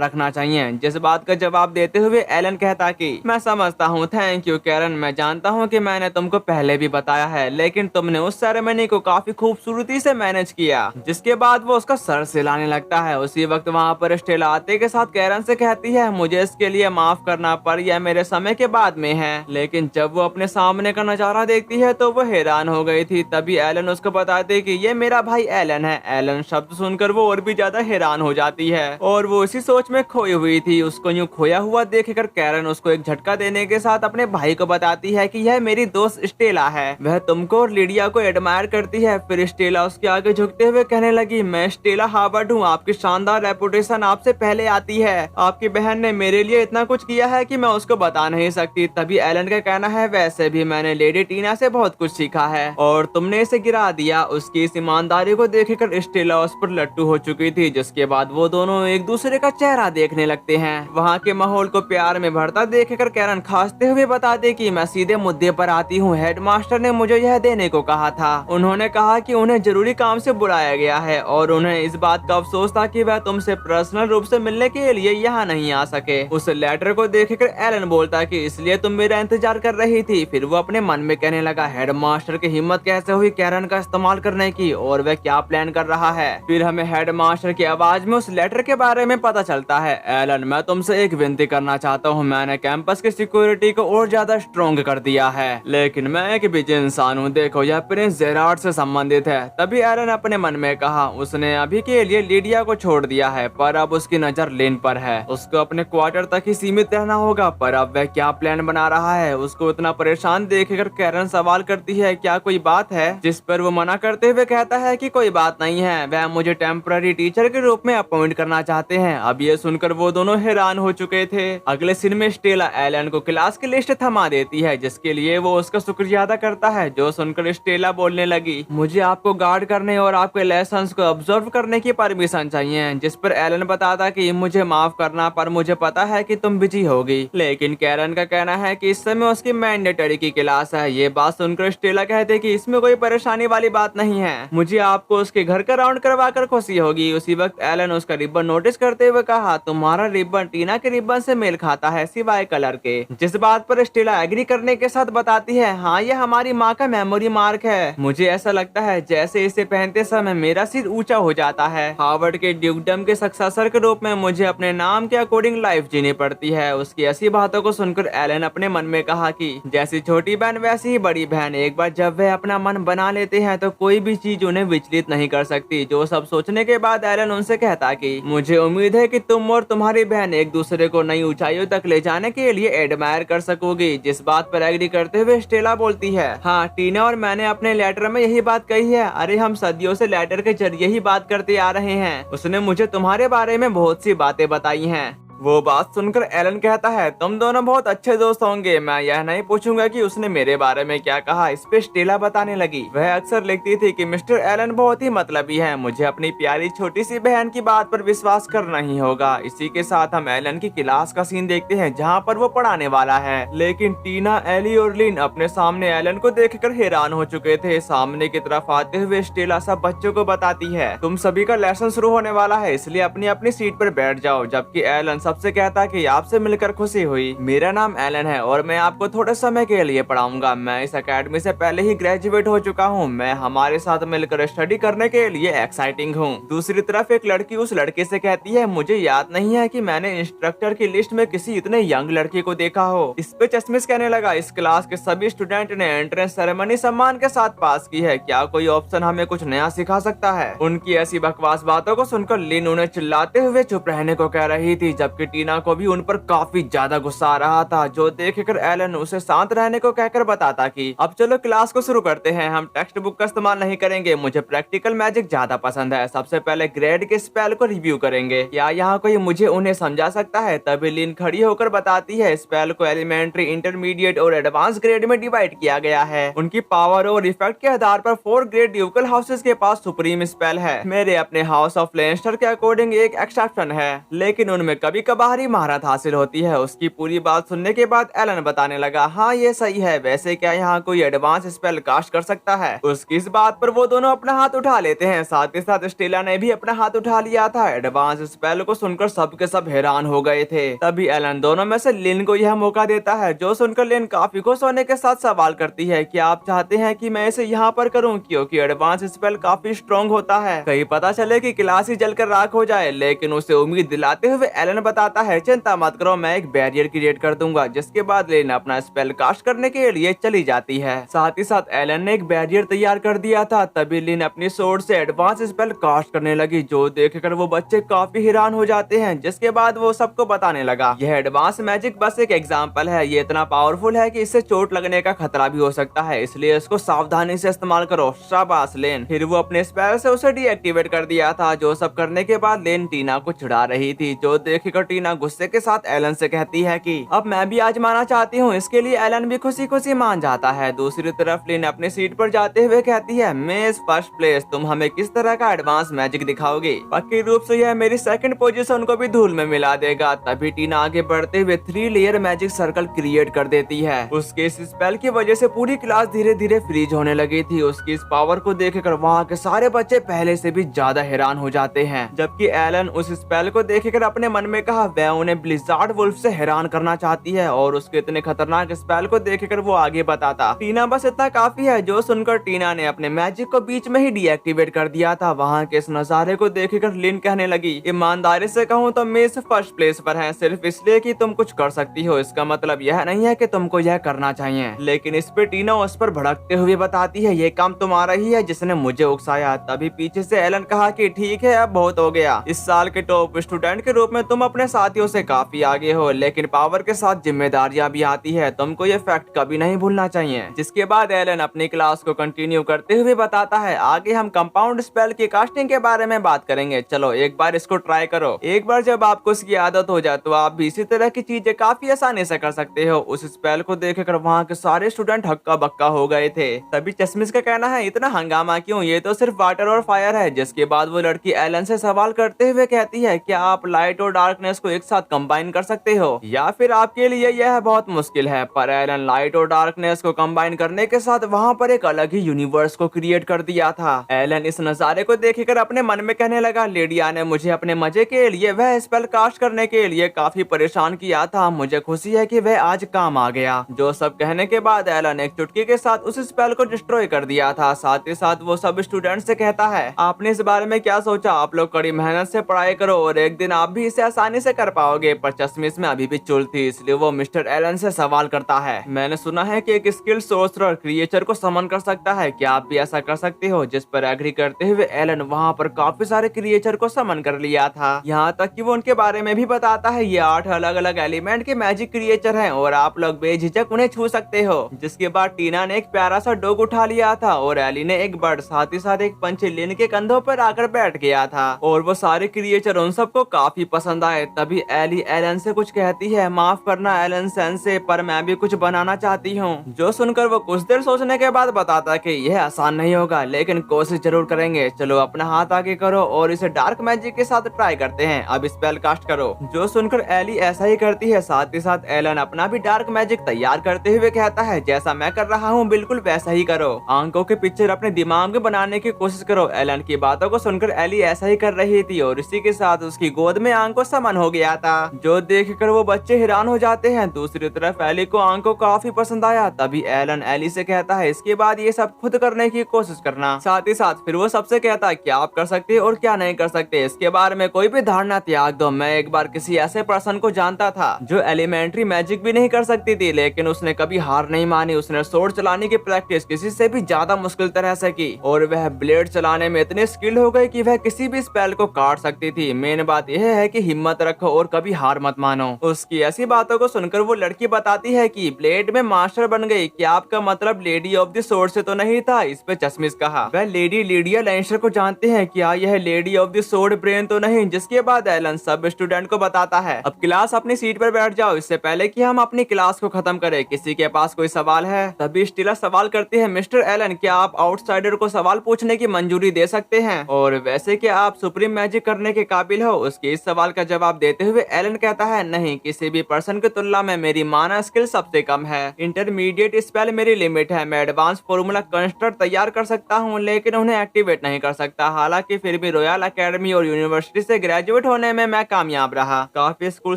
रखना चाहिए। जिस बात का जवाब देते हुए एलन कहता कि मैं समझता हूँ, थैंक यू कैरन, मैं जानता हूँ कि मैंने तुमको पहले भी बताया है, लेकिन तुमने उस सेरेमनी को काफी खूबसूरती से मैनेज किया। जिसके बाद वो उसका सर सिलाने लगता है। उसी वक्त वहाँ पर स्टेला आते के साथ कैरन से कहती है मुझे इसके लिए माफ करना, पर यह मेरे समय के बाद में है। लेकिन जब वो अपने सामने का नजारा देखती है तो वो हैरान हो गई थी। तभी एलन उसको बताते कि ये मेरा भाई एलन है। एलन शब्द सुनकर वो और भी ज्यादा हैरान हो जाती है और वो इसी सोच में खोई हुई थी। उसको यूं खोया हुआ देखकर कैरन उसको एक झटका देने के साथ अपने भाई को बताती है कि यह मेरी दोस्त स्टेला है, वह तुमको और लिडिया को एडमायर करती है। फिर स्टेला उसके आगे झुकते हुए कहने लगी मैं स्टेला हार्वर्ड हूँ, आपकी शानदार रेपुटेशन आपसे पहले आती है। आपकी बहन ने मेरे लिए इतना कुछ किया है कि मैं उसको बता नहीं सकती। तभी एलन का कहना है वैसे भी मैंने लेडी टीना से बहुत कुछ सीखा है और तुमने इसे गिरा दिया। उसकी इस ईमानदारी को देखकर स्टेला उस पर लट्टू हो चुकी थी। जिसके बाद वो दोनों एक दूसरे का चेहरा देखने लगते हैं। वहाँ के माहौल को प्यार में भरता देखकर कैरन खांसते हुए बताते कि मैं सीधे मुद्दे पर आती हूँ। हेडमास्टर ने मुझे यह देने को कहा था। उन्होंने कहा कि उन्हें जरूरी काम से बुलाया गया है और उन्हें इस बात का अफसोस था कि वह तुमसे पर्सनल रूप से मिलने के लिए यहाँ नहीं आ सके। उस लेटर को देखकर एलन बोलता कि इसलिए तुम मेरा इंतजार कर रही थी। फिर वो अपने मन में कहने लगा हेडमास्टर की हिम्मत कैसे हुई कैरन का इस्तेमाल करने की, और वह क्या प्लान कर रहा है। फिर हमें हेडमास्टर की आवाज में उस लेटर के बारे में पता चलता है। एलन मैं तुमसे एक विनती करना चाहता हूँ, मैंने कैंपस की सिक्योरिटी को और ज्यादा स्ट्रॉन्ग कर दिया है, लेकिन मैं एक बिजी इंसान हूँ। देखो यह प्रिंस जेरार्ड से संबंधित है। तभी एलन अपने मन में कहा उसने अभी के लिए लिडिया को छोड़ दिया है, पर अब उसकी नजर लिन पर है। उसको अपने क्वार्टर तक ही सीमित रहना होगा, पर अब वह क्या प्लान बना रहा है। उसको इतना परेशान देखकर कैरन सवाल करती है क्या कोई बात है, जिस पर वो मना करते हुए कहता है कि कोई बात नहीं है, वह मुझे टेम्पररी टीचर के रूप में अपॉइंट करना चाहते हैं। अब ये सुनकर वो दोनों हैरान हो चुके थे। अगले सीन में स्टेला एलन को क्लास की लिस्ट थमा देती है, जिसके लिए वो उसका शुक्रिया अदा करता है। जो सुनकर स्टेला बोलने लगी मुझे आपको गार्ड करने और आपके लेसन्स को ऑब्जर्व करने की परमिशन चाहिए। जिस पर एलन बताता कि मुझे माफ करना, पर मुझे पता है कि तुम बिजी होगी। लेकिन कैरन का कहना है कि इस समय उसकी मैंडेटरी की क्लास है। ये बात सुनकर स्टेला कहते कि इसमें कोई परेशानी वाली बात नहीं है, मुझे आपको उसके घर का राउंड करवा कर खुशी होगी। उसी वक्त एलन उसका रिबन नोटिस करते हुए कहा तुम्हारा रिबन टीना के रिबन से मेल खाता है सिवाय कलर के। जिस बात पर स्टेला एग्री करने के साथ बताती है हाँ ये हमारी माँ का मेमोरी मार्क है। मुझे ऐसा लगता है जैसे इसे पहनते समय मेरा सिर ऊंचा हो जाता है। हार्वर्ड के ड्यूकडम के सक्सेसर के रूप में मुझे अपने नाम के अकॉर्डिंग लाइफ जीनी पड़ती है। उसकी ऐसी बातों को सुनकर एलन अपने मन में कहा कि जैसी छोटी बहन वैसी ही बड़ी बहन, एक बार जब वे अपना मन बना लेते हैं तो कोई भी चीज उन्हें विचलित नहीं कर सकती। जो सब सोचने के बाद एलन उनसे कहता कि मुझे उम्मीद है कि तुम और तुम्हारी बहन एक दूसरे को नई ऊंचाइयों तक ले जाने के लिए एडमायर कर सकोगी। जिस बात पर एग्री करते हुए स्टेला बोलती है हाँ टीना और मैंने अपने लेटर में यही बात कही है। अरे हम सदियों से लेटर के जरिए ही बात करते आ रहे हैं। उसने मुझे तुम्हारे बारे में बहुत सी बातें बताई हैं। वो बात सुनकर एलन कहता है तुम दोनों बहुत अच्छे दोस्त होंगे, मैं यह नहीं पूछूंगा कि उसने मेरे बारे में क्या कहा। इस पे स्टेला बताने लगी वह अक्सर लिखती थी कि मिस्टर एलन बहुत ही मतलबी है, मुझे अपनी प्यारी छोटी सी बहन की बात पर विश्वास करना ही होगा। इसी के साथ हम एलन की क्लास का सीन देखते हैं जहाँ पर वो पढ़ाने वाला है। लेकिन टीना, एली और लिन अपने सामने एलन को देखकर हैरान हो चुके थे। सामने की तरफ आते हुए स्टेला सब बच्चों को बताती है तुम सभी का लेसन शुरू होने वाला है, इसलिए अपनी अपनी सीट पर बैठ जाओ। जबकि एलन सबसे कहता कि आपसे मिलकर खुशी हुई। मेरा नाम एलन है और मैं आपको थोड़े समय के लिए पढ़ाऊंगा। मैं इस एकेडमी से पहले ही ग्रेजुएट हो चुका हूँ। मैं हमारे साथ मिलकर स्टडी करने के लिए एक्साइटिंग हूँ। दूसरी तरफ एक लड़की उस लड़के से कहती है, मुझे याद नहीं है कि मैंने इंस्ट्रक्टर की लिस्ट में किसी इतने यंग लड़के को देखा हो। इस पे चश्मिश कहने लगा, इस क्लास के सभी स्टूडेंट ने एंट्रेंस सेरेमनी सम्मान के साथ पास की है। क्या कोई ऑप्शन हमें कुछ नया सिखा सकता है? उनकी ऐसी बकवास बातों को सुनकर लिन उन्हें चिल्लाते हुए चुप रहने को कह रही थी, जबकि टीना को भी उन पर काफी ज्यादा गुस्सा आ रहा था, जो देखकर एलन उसे शांत रहने को कहकर बताता कि अब चलो क्लास को शुरू करते हैं। हम टेक्स्ट बुक का इस्तेमाल नहीं करेंगे, मुझे प्रैक्टिकल मैजिक ज्यादा पसंद है। सबसे पहले ग्रेड के स्पेल को रिव्यू करेंगे। क्या यहाँ कोई मुझे उन्हें समझा सकता है? तभी लिन खड़ी होकर बताती है, स्पेल को एलिमेंट्री, इंटरमीडिएट और एडवांस ग्रेड में डिवाइड किया गया है। उनकी पावर और इफेक्ट के आधार पर 4 ग्रेड ड्यूकल हाउसेस के पास सुप्रीम स्पेल है। मेरे अपने हाउस ऑफ लेंस्टर के अकॉर्डिंग एक एक्सेप्शन है, लेकिन उनमें कभी कभार ही महारत हासिल होती है। उसकी पूरी बात सुनने के बाद एलन बताने लगा, हाँ ये सही है। वैसे क्या यहाँ कोई एडवांस स्पेल कास्ट कर सकता है? उसकी इस बात पर वो दोनों अपना हाथ उठा लेते हैं। साथ ही साथ स्टेला ने भी अपना हाथ उठा लिया था। एडवांस स्पेल को सुनकर सब के सब हैरान हो गए थे। तभी एलन दोनों में से लिन को यह मौका देता है, जो सुनकर लिन काफी खुश होने के साथ सवाल करती है, क्या आप चाहते हैं कि मैं इसे यहाँ पर करूँ? क्योंकि एडवांस स्पेल काफी स्ट्रॉन्ग होता है, कहीं पता चले कि क्लास ही जलकर राख हो जाए। लेकिन उसे उम्मीद दिलाते हुए एलन बताता है, चिंता मत करो, मैं एक बैरियर क्रिएट कर दूंगा। जिसके बाद लिन अपना स्पेल कास्ट करने के लिए चली जाती है। साथ ही साथ एलन ने एक बैरियर तैयार कर दिया था। तभी लिन अपनी सोर्ड से एडवांस स्पेल कास्ट करने लगी, जो देखकर वो बच्चे काफी हैरान हो जाते हैं। जिसके बाद वो सबको बताने लगा, यह एडवांस मैजिक बस एक एग्जांपल है। ये इतना पावरफुल है कि इससे चोट लगने का खतरा भी हो सकता है, इसलिए इसको सावधानी से इस्तेमाल करो। शाबाश लिन। फिर वो अपने स्पेल से उसे डीएक्टिवेट कर दिया था। जो सब करने के बाद लिन टीना को चिढ़ा रही थी, जो देखकर टीना गुस्से के साथ एलन से कहती है कि अब मैं भी आजमाना चाहती हूँ। इसके लिए एलन भी खुशी खुशी मान जाता है। दूसरी तरफ लिन अपनी सीट पर जाते हुए कहती है, मिस फर्स्ट प्लेस, तुम हमें किस तरह का एडवांस मैजिक दिखाओगे? पक्की रूप से यह मेरी सेकंड पोजीशन को भी धूल में मिला देगा। तभी टीना आगे बढ़ते हुए 3 लेयर मैजिक सर्कल क्रिएट कर देती है। उसके इस स्पेल की वजह से पूरी क्लास धीरे धीरे फ्रीज होने लगी थी। उसकी इस पावर को देखकर वहाँ के सारे बच्चे पहले से भी ज्यादा हैरान हो जाते हैं। जबकि एलन उस स्पेल को देखकर अपने मन में कहा, वह उन्हें ब्लिज़ार्ड वुल्फ से हैरान करना चाहती है। और उसके इतने खतरनाक स्पेल को देखकर वो आगे बताता, टीना बस इतना काफी है। जो सुनकर टीना ने अपने मैजिक को बीच में ही डीएक्टिवेट कर दिया था। वहाँ के इस नजारे को देखकर लिन कहने लगी, ईमानदारी से कहूँ तो मिस फर्स्ट प्लेस पर है, सिर्फ इसलिए कि तुम कुछ कर सकती हो। इसका मतलब यह नहीं है कि तुमको यह करना चाहिए। लेकिन इस पे टीना उस पर भड़कते हुए बताती है, ये काम तुम्हारा ही है जिसने मुझे उकसाया। तभी पीछे से एलन कहा कि ठीक है, अब बहुत हो गया। इस साल के टॉप स्टूडेंट के रूप में तुम अपने साथियों से काफी आगे हो, लेकिन पावर के साथ जिम्मेदारियां भी आती है। तुमको ये फैक्ट कभी नहीं भूलना चाहिए। जिसके बाद एलन अपनी क्लास को कंटिन्यू करते हुए बताता है, आगे हम कंपाउंड स्पेल की कास्टिंग के बारे में बात करेंगे। चलो एक बार इसको ट्राई करो। एक बार जब आपको इसकी आदत हो जाए तो आप भी इसी तरह की चीजें काफी आसानी से कर सकते हो। उस स्पेल को देखकर वहाँ के सारे स्टूडेंट हक्का बक्का हो गए थे। तभी चश्मिश का कहना है, इतना हंगामा क्यों? ये तो सिर्फ वाटर और फायर है। जिसके बाद वो लड़की एलन से सवाल करते हुए कहती है, क्या आप लाइट और डार्कनेस को एक साथ कंबाइन कर सकते हो, या फिर आपके लिए यह बहुत मुश्किल है? पर एलन लाइट और डार्कनेस को कंबाइन करने के साथ वहाँ पर एक अलग ही यूनिवर्स को क्रिएट कर दिया था। एलन इस नजारे को देखकर अपने मन में कहने लगा, लेडिया ने मुझे अपने मजे के लिए वह स्पेल कास्ट करने के लिए काफी परेशान किया था। मुझे खुशी है कि वह आज काम आ गया। जो सब कहने के बाद एलन एक चुटकी के साथ उस स्पेल को डिस्ट्रॉय कर दिया था। साथ ही साथ वो सब स्टूडेंट से कहता है, आपने इस बारे में क्या सोचा? आप लोग कड़ी मेहनत से पढ़ाई करो और एक दिन आप भी इसे आसानी से कर पाओगे। पर चश्मिश में अभी भी चुल थी, इसलिए वो मिस्टर एलन से सवाल करता है, मैंने सुना है कि एक स्किल्ड सोर्सरर क्रिएचर को समन कर सकता है, क्या आप भी ऐसा कर सकते हो? जिस पर एग्री करते हुए एलन वहाँ पर काफी सारे क्रिएचर को समन कर लिया था। यहाँ तक कि वो उनके बारे में भी बताता है, ये 8 अलग अलग एलिमेंट के मैजिक क्रिएचर हैं और आप लोग बेझिझक उन्हें छू सकते हो। जिसके बाद टीना ने एक प्यारा सा डॉग उठा लिया था और एली ने एक बर्ड, साथ ही साथ एक पंछी लिन के कंधों पर आकर बैठ गया था। और वो सारे क्रिएचर उन सबको काफी पसंद आए। तभी एली एलन से कुछ कहती है, माफ करना एलन सेंसे, पर मैं भी कुछ बनाना चाहती हूँ। जो सुनकर वो कुछ देर सोचने के बाद बताता कि यह आसान नहीं होगा, लेकिन कोशिश जरूर करेंगे। चलो अपना हाथ आगे करो और इसे डार्क मैजिक के साथ ट्राई करते हैं। अब स्पेल कास्ट करो। जो सुनकर एली ऐसा ही करती है। साथ ही साथ एलन अपना भी डार्क मैजिक तैयार करते हुए कहता है, जैसा मैं कर रहा हूँ बिल्कुल वैसा ही करो। आंखों के पिक्चर अपने दिमाग में बनाने की कोशिश करो। एलन की बातों को सुनकर एली ऐसा ही कर रही थी और इसी के साथ उसकी गोद में आंख को समन हो गया था, जो देखकर वो बच्चे हैरान हो जाते हैं। दूसरी तरफ एली को आंग को काफी पसंद आया। तभी एलन एली से कहता है इसके बाद ये सब खुद करने की कोशिश करना। साथ ही साथ फिर वो सबसे कहता है क्या आप कर सकते हैं और क्या नहीं कर सकते, इसके बारे में कोई भी धारणा त्याग दो। मैं एक बार किसी ऐसे पर्सन को जानता था जो एलिमेंट्री मैजिक भी नहीं कर सकती थी, लेकिन उसने कभी हार नहीं मानी। उसने स्वॉर्ड चलाने की प्रैक्टिस किसी से भी ज्यादा मुश्किल तरह से की और वह ब्लेड चलाने में इतने स्किल्ड हो गई कि वह किसी भी स्पेल को काट सकती थी। मेन बात यह है कि हिम्मत रखो और कभी हार मत मानो। उसकी ऐसी बातों को सुनकर वो लड़की बताती है कि ब्लेड में मास्टर बन गई। क्या आपका मतलब लेडी ऑफ द स्वॉर्ड से तो नहीं था? इस पे चश्मिश कहा वह लेडी लीडिया लैंसर को जानते हैं, क्या यह lady of the sword brain तो नहीं? जिसके बाद एलन सब स्टूडेंट को बताता है अब क्लास अपनी सीट पर बैठ जाओ, इससे पहले कि हम अपनी क्लास को खत्म करें किसी के पास कोई सवाल है? तभी स्टीला सवाल करती है मिस्टर एलन क्या आप आउटसाइडर को सवाल पूछने की मंजूरी दे सकते हैं? और वैसे क्या आप सुप्रीम मैजिक करने के काबिल हो? उसके इस सवाल का जवाब देते हुए एलन कहता है नहीं, किसी भी पर्सन की तुलना में मेरी माना स्किल सबसे कम है। इंटरमीडिएट स्पेल मेरी लिमिट है। मैं एडवांस फॉर्मूला कंस्ट्रक्ट तैयार कर सकता हूँ लेकिन उन्हें एक्टिवेट नहीं कर सकता। हालांकि फिर भी रॉयल एकेडमी और यूनिवर्सिटी से ग्रेजुएट होने में मैं कामयाब रहा। काफी स्कूल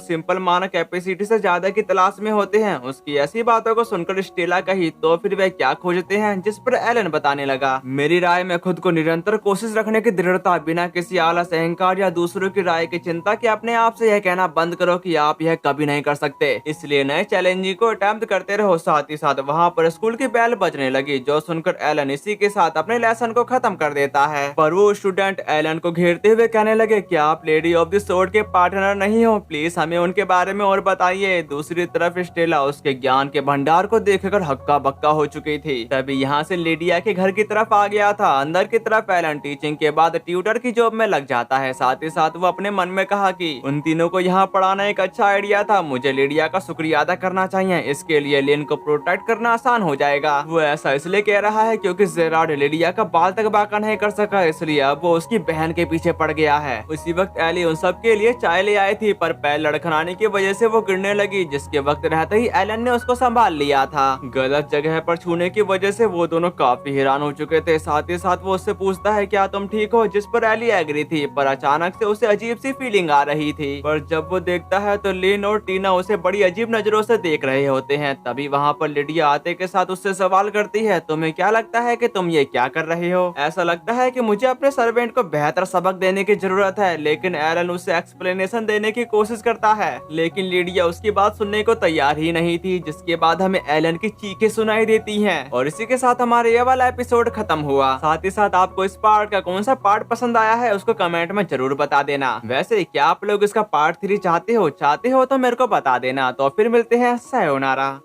सिंपल मानव कैपेसिटी से ज्यादा की तलाश में होते हैं। उसकी ऐसी बातों को सुनकर स्टेला कही तो फिर वे क्या खोजते हैं? जिस पर एलन बताने लगा मेरी राय में खुद को निरंतर कोशिश रखने की दृढ़ता, बिना किसी आलस अहंकार या दूसरों की राय की चिंता के अपने आप से यह कहना बंद करो कि आप यह कभी नहीं कर सकते। इसलिए नए चैलेंजिंग को अटेम्प्ट करते रहो। साथ ही साथ वहाँ पर स्कूल की बेल बजने लगी, जो सुनकर एलन इसी के साथ अपने लेसन को खत्म कर देता है। पर वो स्टूडेंट एलन को घेरते हुए कहने लगे क्या आप लेडी ऑफ द स्वॉर्ड के पार्टनर नहीं हो? प्लीज हमें उनके बारे में और बताइए। दूसरी तरफ स्टेला उसके ज्ञान के भंडार को देखकर हक्का बक्का हो चुकी थी। तभी यहाँ से लिडिया के घर की तरफ आ गया था। अंदर की तरफ एलन टीचिंग के बाद ट्यूटर की जॉब में लग जाता है। साथ ही साथ वो अपने मन में कहा कि उन तीनों को यहाँ पढ़ाना एक अच्छा आइडिया था। मुझे लिडिया का शुक्रिया अदा करना चाहिए, इसके लिए लिन को प्रोटेक्ट करना आसान हो जाएगा। वो ऐसा इसलिए कह रहा है क्योंकि जेरार्ड लिडिया का बाल तक बाका नहीं कर सका, इसलिए अब वो उसकी बहन के पीछे पड़ गया है। उसी वक्त एली उन सब के लिए चाय ले आई थी, पर पैर लड़खड़ाने की वजह से वो गिरने लगी, जिसके वक्त रहते ही एलन ने उसको संभाल लिया था। गलत जगह पर छूने की वजह से वो दोनों काफी हैरान हो चुके थे। साथ ही साथ वो उससे पूछता है क्या तुम ठीक हो? जिस पर एली एग्री थी, पर अचानक से उसे अजीब सी फीलिंग आ रही थी। पर जब वो देखता है तो लिन और टीना उसे बड़ी अजीब नजरों से देख रहे होते हैं। तभी वहाँ पर लिडिया आते के साथ उससे सवाल करती है तुम्हें क्या लगता है कि तुम ये क्या कर रहे हो? ऐसा लगता है कि मुझे अपने सर्वेंट को बेहतर सबक देने की जरूरत है। लेकिन एलन उसे एक्सप्लेनेशन देने की कोशिश करता है, लेकिन लिडिया उसकी बात सुनने को तैयार ही नहीं थी। जिसके बाद हमें एलन की चीखें सुनाई देती हैं। और इसी के साथ हमारा ये वाला एपिसोड खत्म हुआ। साथ ही साथ आपको इस पार्ट का कौन सा पार्ट पसंद आया है उसको कमेंट में जरूर बता देना। वैसे क्या आप लोग इसका पार्ट 3 चाहते हो तो मेरे को बता देना। तो फिर मिलते हैं, सायोनारा।